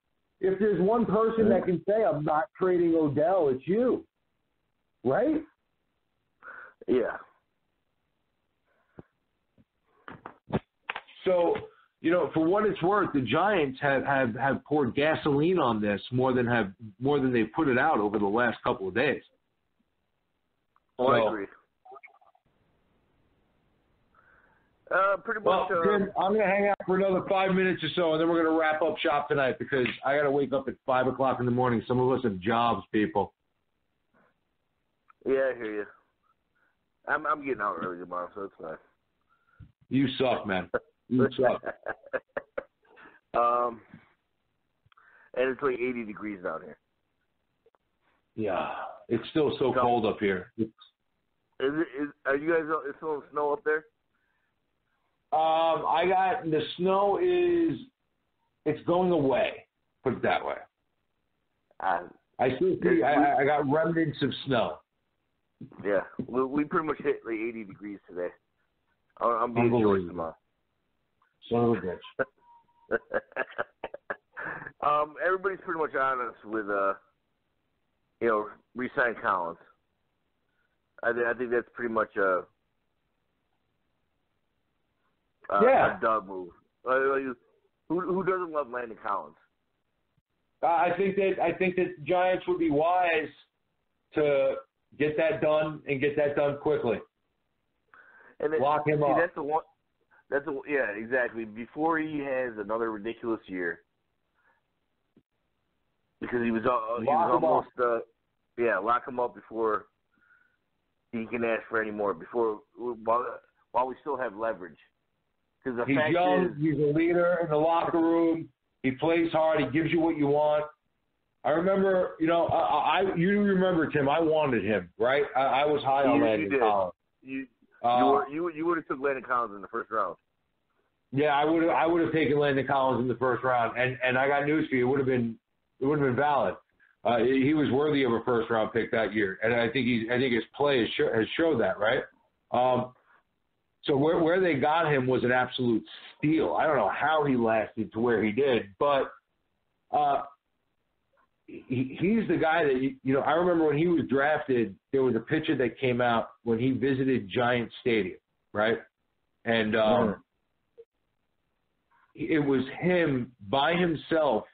Speaker 2: If there's one person that can say, I'm not trading Odell, it's you. Right?
Speaker 1: Yeah.
Speaker 2: So, for what it's worth, the Giants have poured gasoline on this more than they've put it out over the last couple of days.
Speaker 1: Oh, I agree. Pretty much.
Speaker 2: Tim, I'm going to hang out for another 5 minutes or so, and then we're going to wrap up shop tonight because I got to wake up at 5 o'clock in the morning. Some of us have jobs, people.
Speaker 1: Yeah, I hear you. I'm getting out early tomorrow, so it's fine.
Speaker 2: You suck, man. You suck.
Speaker 1: And it's like 80 degrees down here.
Speaker 2: Yeah, it's still so cold up here.
Speaker 1: Are you guys still in snow up there?
Speaker 2: The snow it's going away. Put it that way. I still see. I got remnants of snow.
Speaker 1: Yeah, we pretty much hit like 80 degrees today. I'm being short tomorrow.
Speaker 2: Son of a bitch.
Speaker 1: Everybody's pretty much honest with re-sign Collins. I think that's pretty much a dub move. Who doesn't love Landon Collins?
Speaker 2: I think that Giants would be wise to get that done and get that done quickly.
Speaker 1: And then,
Speaker 2: lock him up.
Speaker 1: That's the one. Yeah, exactly. Before he has another ridiculous year, because he was almost lock him up before he can ask for any more. While we still have leverage. He's young.
Speaker 2: He's a leader in the locker room. He plays hard. He gives you what you want. I remember, you remember, Tim, I wanted him, right? I was high on Landon Collins.
Speaker 1: You would have took Landon Collins in the first round.
Speaker 2: Yeah, I would have taken Landon Collins in the first round, and I got news for you. It would have been valid. He was worthy of a first round pick that year, and I think his play has showed that, right? So where they got him was an absolute steal. I don't know how he lasted to where he did, but he's the guy that I remember when he was drafted. There was a picture that came out when he visited Giant Stadium, right? And it was him by himself,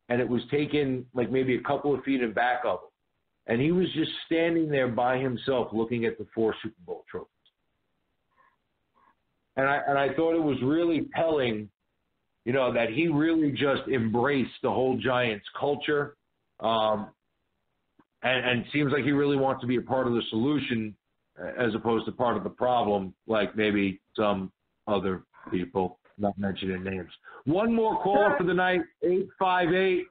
Speaker 2: and it was taken like maybe a couple of feet in back of him, and he was just standing there by himself, looking at the 4 Super Bowl trophies. And I thought it was really telling that he really just embraced the whole Giants culture, and seems like he really wants to be a part of the solution as opposed to part of the problem, like maybe some other people, not mentioning names. One more caller for the night, 858.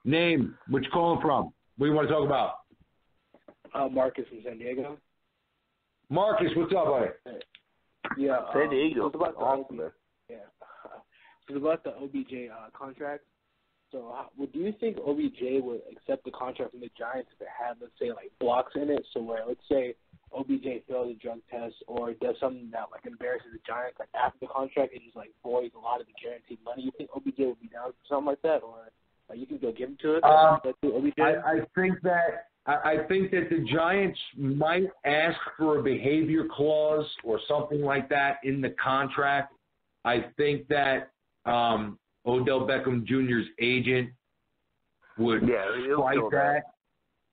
Speaker 2: Name, which calling from? What do you want to talk about?
Speaker 3: Marcus from San Diego.
Speaker 2: Marcus, what's up, buddy?
Speaker 3: Yeah,
Speaker 1: San Diego.
Speaker 3: It's about the
Speaker 1: awesome,
Speaker 3: It's about the OBJ contract. So, do you think OBJ would accept the contract from the Giants if it had, let's say, like blocks in it? So, where let's say OBJ fails a drug test or does something that like embarrasses the Giants, like after the contract, it just like voids a lot of the guaranteed money. You think OBJ would be down for something like that, or you think they'll give him to it? OBJ?
Speaker 2: I think that the Giants might ask for a behavior clause or something like that in the contract. I think that Odell Beckham Jr.'s agent would fight that.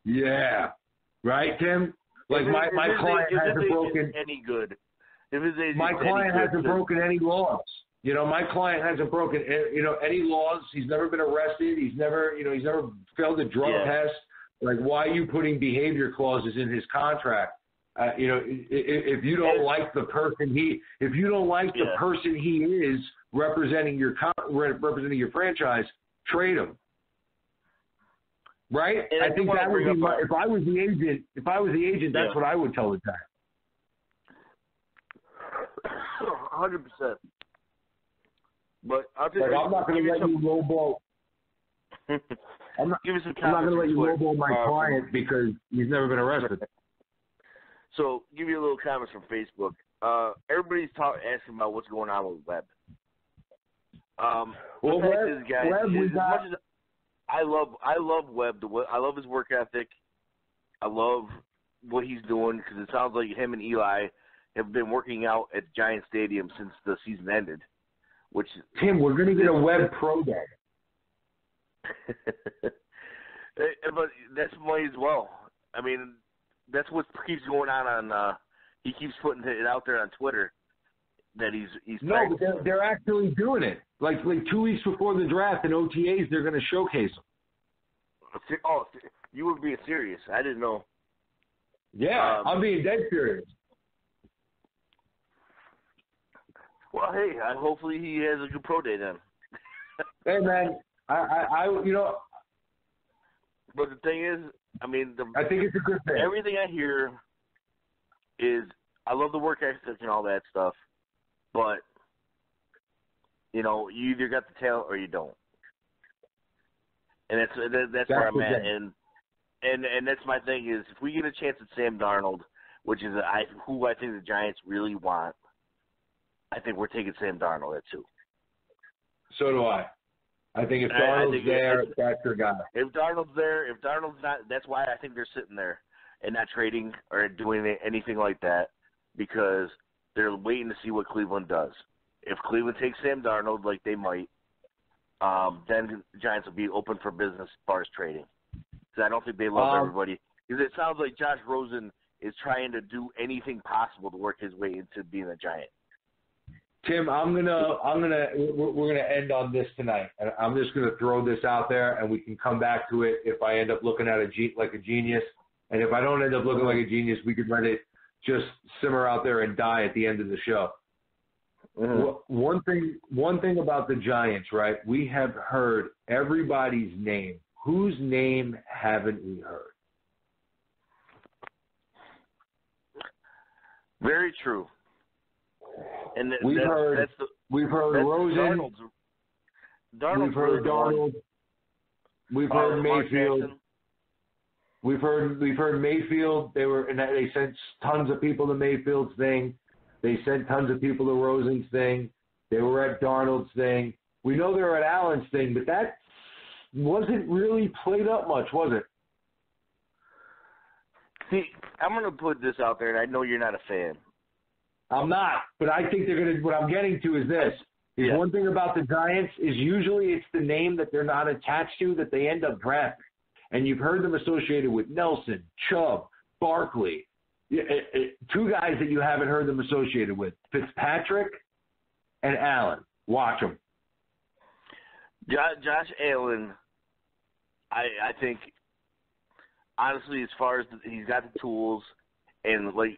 Speaker 2: Yeah. Right, Tim? Like my client hasn't broken
Speaker 1: any good. If his agent
Speaker 2: my client hasn't broken any laws. My client hasn't broken any laws. He's never been arrested. He's never failed a drug test. Like, why are you putting behavior clauses in his contract? If you don't like the person the person he is representing your franchise, trade him. Right?
Speaker 1: And
Speaker 2: I think that would be if I was the agent, that's what I would tell the guy.
Speaker 1: 100%. But I'm
Speaker 2: not going to let you lowball. I'm not going to let you lowball my client because he's never been arrested.
Speaker 1: So, give you a little comments from Facebook. Everybody's asking about what's going on with Webb. I love Webb. I love his work ethic. I love what he's doing because it sounds like him and Eli have been working out at Giant Stadium since the season ended.
Speaker 2: Tim, we're going to get a Webb Pro Day.
Speaker 1: But that's money as well. I mean, that's what keeps going on. He keeps putting it out there on Twitter that he's
Speaker 2: no, but they're actually doing it. Like 2 weeks before the draft in OTAs, they're going to showcase him.
Speaker 1: Oh, you were being serious. I didn't know.
Speaker 2: Yeah, I'm being dead serious.
Speaker 1: Well, hey, hopefully he has a good pro day then.
Speaker 2: Hey, man, I
Speaker 1: But the thing is, I mean,
Speaker 2: I think it's a good thing.
Speaker 1: Everything I hear is I love the work ethic and all that stuff, but you either got the talent or you don't, and that's where I'm at. And that's my thing is if we get a chance at Sam Darnold, which is who I think the Giants really want, I think we're taking Sam Darnold at 2.
Speaker 2: So do I. I think if Darnold's there, that's your guy.
Speaker 1: If Darnold's there, if Darnold's not, that's why I think they're sitting there and not trading or doing anything like that because they're waiting to see what Cleveland does. If Cleveland takes Sam Darnold like they might, then the Giants will be open for business as far as trading. Because I don't think they love everybody. Because it sounds like Josh Rosen is trying to do anything possible to work his way into being a Giant.
Speaker 2: Tim, we're gonna end on this tonight, and I'm just gonna throw this out there, and we can come back to it if I end up looking at like a genius, and if I don't end up looking like a genius, we could let it just simmer out there and die at the end of the show. Mm-hmm. One thing about the Giants, right? We have heard everybody's name. Whose name haven't we heard?
Speaker 1: Very true. And
Speaker 2: we've heard Rosen.
Speaker 1: Darnold's
Speaker 2: we've heard Darnold. We've heard Mayfield. We've heard Mayfield. They sent tons of people to Mayfield's thing. They sent tons of people to Rosen's thing. They were at Darnold's thing. We know they were at Allen's thing, but that wasn't really played up much, was it?
Speaker 1: See, I'm going to put this out there, and I know you're not a fan.
Speaker 2: I'm not, but I think they're going to – what I'm getting to is this. One thing about the Giants is usually it's the name that they're not attached to that they end up drafting. And you've heard them associated with Nelson, Chubb, Barkley. 2 guys that you haven't heard them associated with, Fitzpatrick and Allen. Watch him.
Speaker 1: Josh Allen, I think, honestly, as far as he's got the tools, and like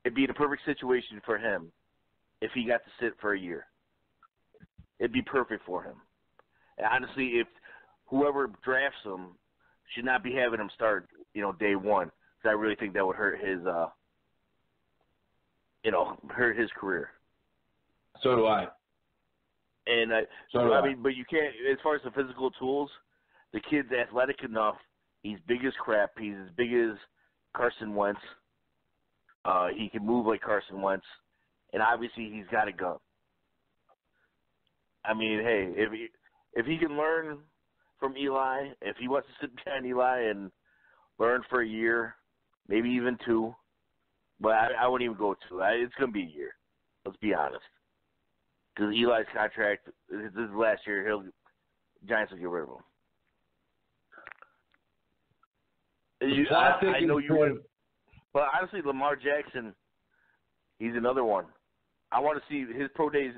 Speaker 1: it'd be the perfect situation for him if he got to sit for a year. It'd be perfect for him. And honestly, if whoever drafts him should not be having him start, day one, because I really think that would hurt his, hurt his career.
Speaker 2: So do I.
Speaker 1: And but you can't. As far as the physical tools, the kid's athletic enough. He's big as crap. He's as big as Carson Wentz. He can move like Carson Wentz, and obviously he's got a gun. I mean, hey, if he can learn from Eli, if he wants to sit behind Eli and learn for a year, maybe even 2, but I wouldn't even go 2. It's going to be a year. Let's be honest. Because Eli's contract, this is last year, Giants will get rid of him. I know you would, but honestly, Lamar Jackson, he's another one. I want to see his pro days.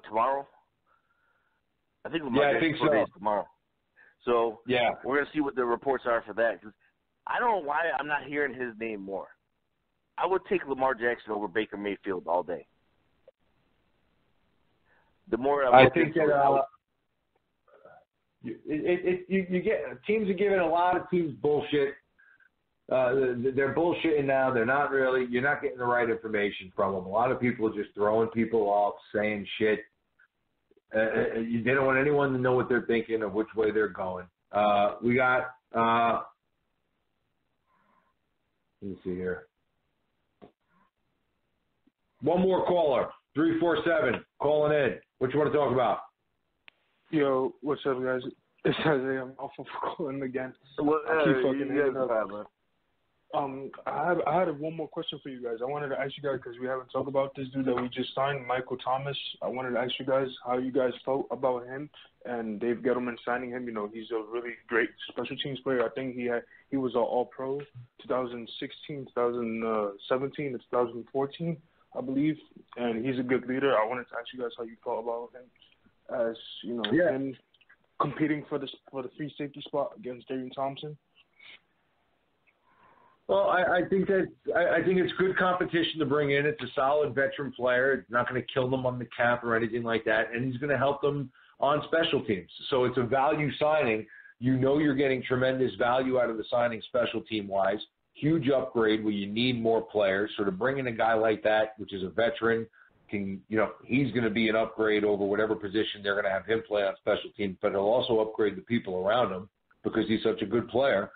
Speaker 1: Tomorrow? I think Lamar Jackson's pro days tomorrow. So we're gonna see what the reports are for that. Because I don't know why I'm not hearing his name more. I would take Lamar Jackson over Baker Mayfield all day. The more
Speaker 2: I think that you get teams are giving a lot of teams bullshit. They're bullshitting now. They're not really. You're not getting the right information from them. A lot of people are just throwing people off, saying shit. They don't want anyone to know what they're thinking or which way they're going. We got. Let me see here. One more caller. 347 calling in. What you want to talk about?
Speaker 11: Yo, what's up, guys? It's Isaiah. I'm off of calling again. I keep fucking hanging up. I had one more question for you guys. I wanted to ask you guys, because we haven't talked about this dude that we just signed, Michael Thomas. I wanted to ask you guys how you guys felt about him and Dave Gettleman signing him. He's a really great special teams player. I think he was an All-Pro 2016, 2017, and 2014, I believe. And he's a good leader. I wanted to ask you guys how you felt about him, as him competing for the free safety spot against Darian Thompson.
Speaker 2: Well, I think it's good competition to bring in. It's a solid veteran player. It's not going to kill them on the cap or anything like that, and he's going to help them on special teams. So it's a value signing. You're getting tremendous value out of the signing special team-wise. Huge upgrade where you need more players. So to bring in a guy like that, which is a veteran, he's going to be an upgrade over whatever position they're going to have him play on special teams, but he'll also upgrade the people around him because he's such a good player.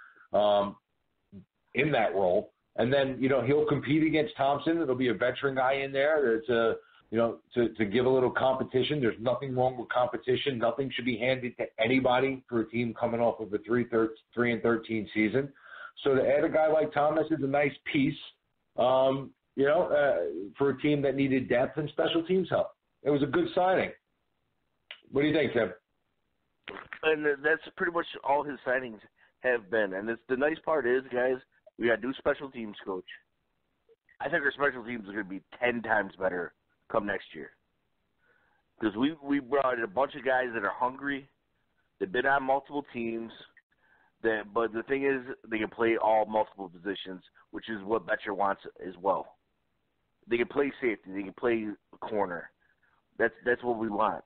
Speaker 2: In that role, and then he'll compete against Thompson. It'll be a veteran guy in there to give a little competition. There's nothing wrong with competition. Nothing should be handed to anybody for a team coming off of a 3-13 season. So to add a guy like Thomas is a nice piece, for a team that needed depth and special teams help. It was a good signing. What do you think, Tim?
Speaker 1: And that's pretty much all his signings have been. And the nice part is, guys, we got a new special teams coach. I think our special teams are going to be 10 times better come next year. Because we brought in a bunch of guys that are hungry. They've been on multiple teams. But the thing is, they can play all multiple positions, which is what Betcher wants as well. They can play safety. They can play corner. That's what we want.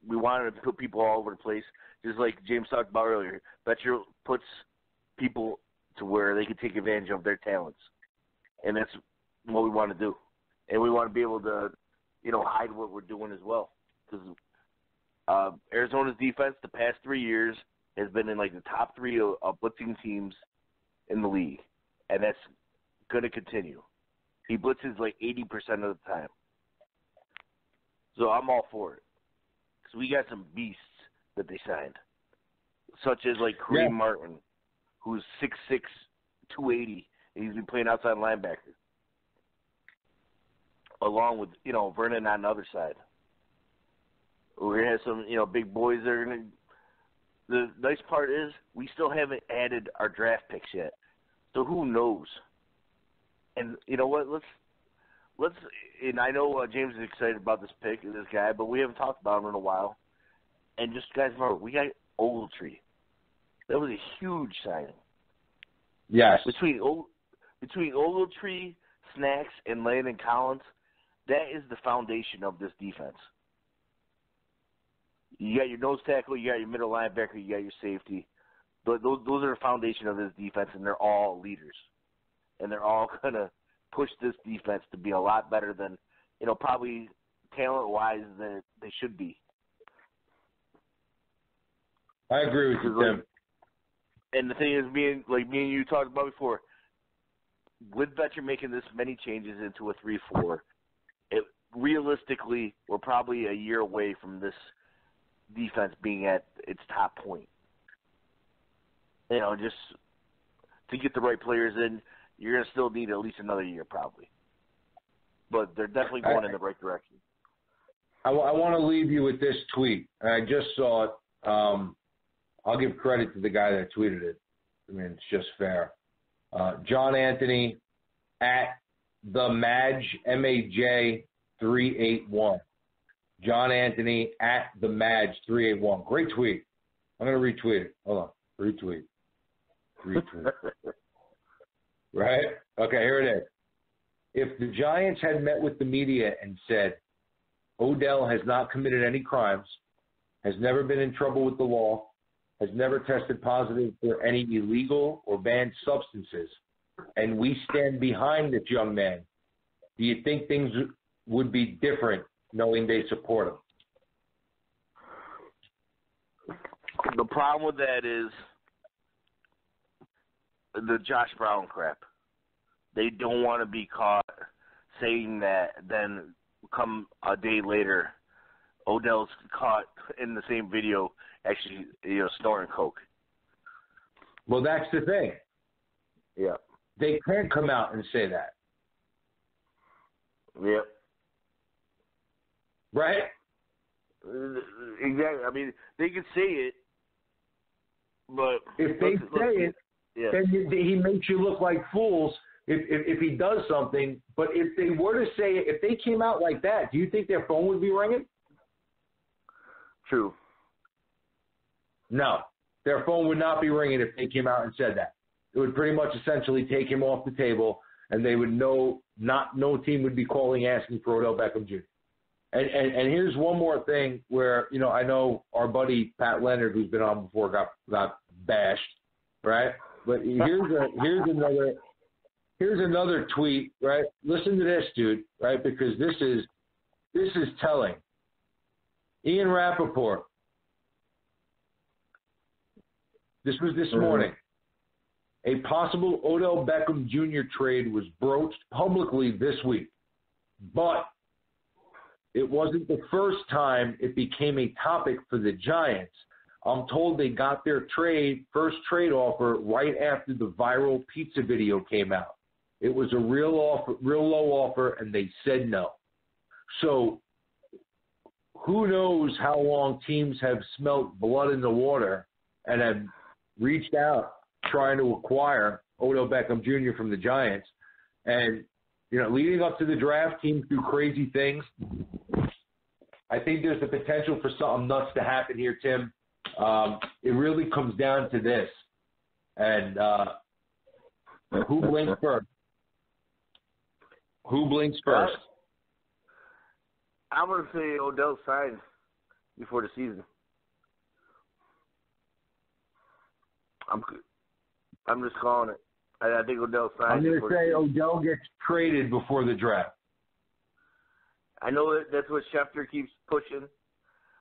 Speaker 1: We want to put people all over the place, just like James talked about earlier. Betcher puts people to where they can take advantage of their talents, and that's what we want to do. And we want to be able to, hide what we're doing as well. Because Arizona's defense the past 3 years has been in like the top 3 of blitzing teams in the league, and that's going to continue. He blitzes like 80% of the time. So I'm all for it. Because we got some beasts that they signed, such as like Kareem Martin, who's 6'6", 280, and he's been playing outside linebacker, along with, Vernon on the other side. We're going to have some, big boys that are going to – the nice part is we still haven't added our draft picks yet, so who knows? And you know what? and I know James is excited about this pick, this guy, but we haven't talked about him in a while. And just guys, remember, we got Ogletree. That was a huge signing.
Speaker 2: Yes.
Speaker 1: Between Ogletree, Snacks, and Landon Collins, that is the foundation of this defense. You got your nose tackle, you got your middle linebacker, you got your safety. Those are the foundation of this defense, and they're all leaders. And they're all going to push this defense to be a lot better than, probably talent-wise than they should be.
Speaker 2: I agree with you, Tim.
Speaker 1: And the thing is, me and you talked about before, with Betcher making this many changes into a 3-4, realistically, we're probably a year away from this defense being at its top point. Just to get the right players in, you're going to still need at least another year probably. But they're definitely going in the right direction.
Speaker 2: I want to leave you with this tweet. I just saw it. I'll give credit to the guy that tweeted it. I mean, it's just fair. John Anthony at the Madge, MAJ 381. John Anthony at the Madge 381. Great tweet. I'm going to retweet it. Hold on. Retweet. Right? Okay, here it is. If the Giants had met with the media and said, Odell has not committed any crimes, has never been in trouble with the law, has never tested positive for any illegal or banned substances, and we stand behind this young man, do you think things would be different knowing they support him?
Speaker 1: The problem with that is the Josh Brown crap. They don't want to be caught saying that, then come a day later, Odell's caught in the same video actually, snorting coke.
Speaker 2: Well, that's the thing.
Speaker 1: Yeah.
Speaker 2: They can't come out and say that.
Speaker 1: Yep.
Speaker 2: Right?
Speaker 1: Exactly. I mean, they can say it, but
Speaker 2: if they say it, then he makes you look like fools if he does something. But if they were to say it, if they came out like that, do you think their phone would be ringing?
Speaker 1: True.
Speaker 2: No, their phone would not be ringing if they came out and said that. It would pretty much essentially take him off the table, and they would know no team would be calling asking for Odell Beckham Jr. And here's one more thing where I know our buddy Pat Leonard, who's been on before, got bashed, right? But here's another tweet, right? Listen to this, dude, right? Because this is telling. Ian Rappaport. This was this morning. A possible Odell Beckham Jr. trade was broached publicly this week, but it wasn't the first time it became a topic for the Giants. I'm told they got their first trade offer right after the viral pizza video came out. It was a real low offer, and they said no. So who knows how long teams have smelt blood in the water and have reached out trying to acquire Odell Beckham Jr. from the Giants. And, leading up to the draft, teams do crazy things. I think there's the potential for something nuts to happen here, Tim. It really comes down to this. And who blinks first? Who blinks first?
Speaker 1: I'm going to say Odell signed before the season. I'm just calling it. I think Odell signed.
Speaker 2: I'm going to say Odell gets traded before the draft.
Speaker 1: I know that's what Schefter keeps pushing,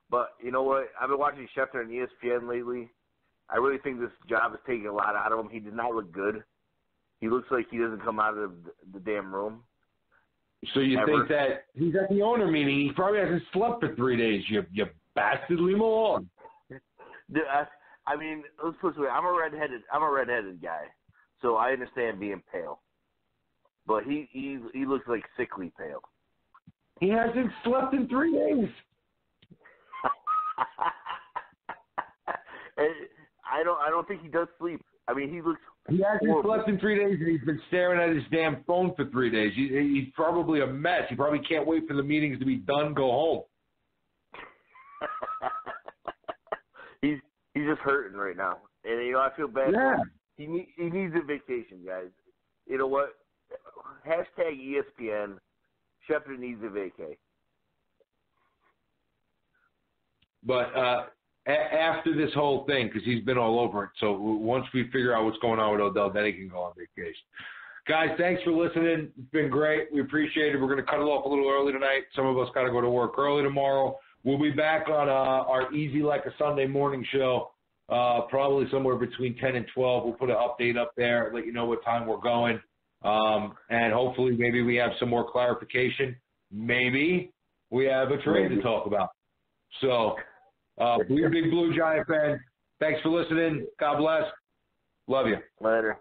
Speaker 1: but you know what? I've been watching Schefter on ESPN lately. I really think this job is taking a lot out of him. He did not look good. He looks like he doesn't come out of the damn room.
Speaker 2: So you think that he's at the owner meeting? He probably hasn't slept for 3 days. You bastard, leave him alone.
Speaker 1: I mean, let's put it this way. I'm a redheaded guy, so I understand being pale. But he looks like sickly pale.
Speaker 2: He hasn't slept in 3 days.
Speaker 1: I don't think he does sleep. I mean, he looks
Speaker 2: He hasn't
Speaker 1: horrible.
Speaker 2: slept in 3 days, and he's been staring at his damn phone for 3 days. He's probably a mess. He probably can't wait for the meetings to be done, go home.
Speaker 1: He's just hurting right now. And, you know, I feel bad for him. He needs a vacation, guys. You know what? Hashtag ESPN. Shepard needs a vacay.
Speaker 2: But after this whole thing, because he's been all over it, so once we figure out what's going on with Odell, then he can go on vacation. Guys, thanks for listening. It's been great. We appreciate it. We're going to cut it off a little early tonight. Some of us got to go to work early tomorrow. We'll be back on our Easy Like a Sunday morning show, probably somewhere between 10 and 12. We'll put an update up there, let you know what time we're going. And hopefully maybe we have some more clarification. Maybe we have a trade to talk about. So, Big Blue Giant fan, thanks for listening. God bless. Love you.
Speaker 1: Later.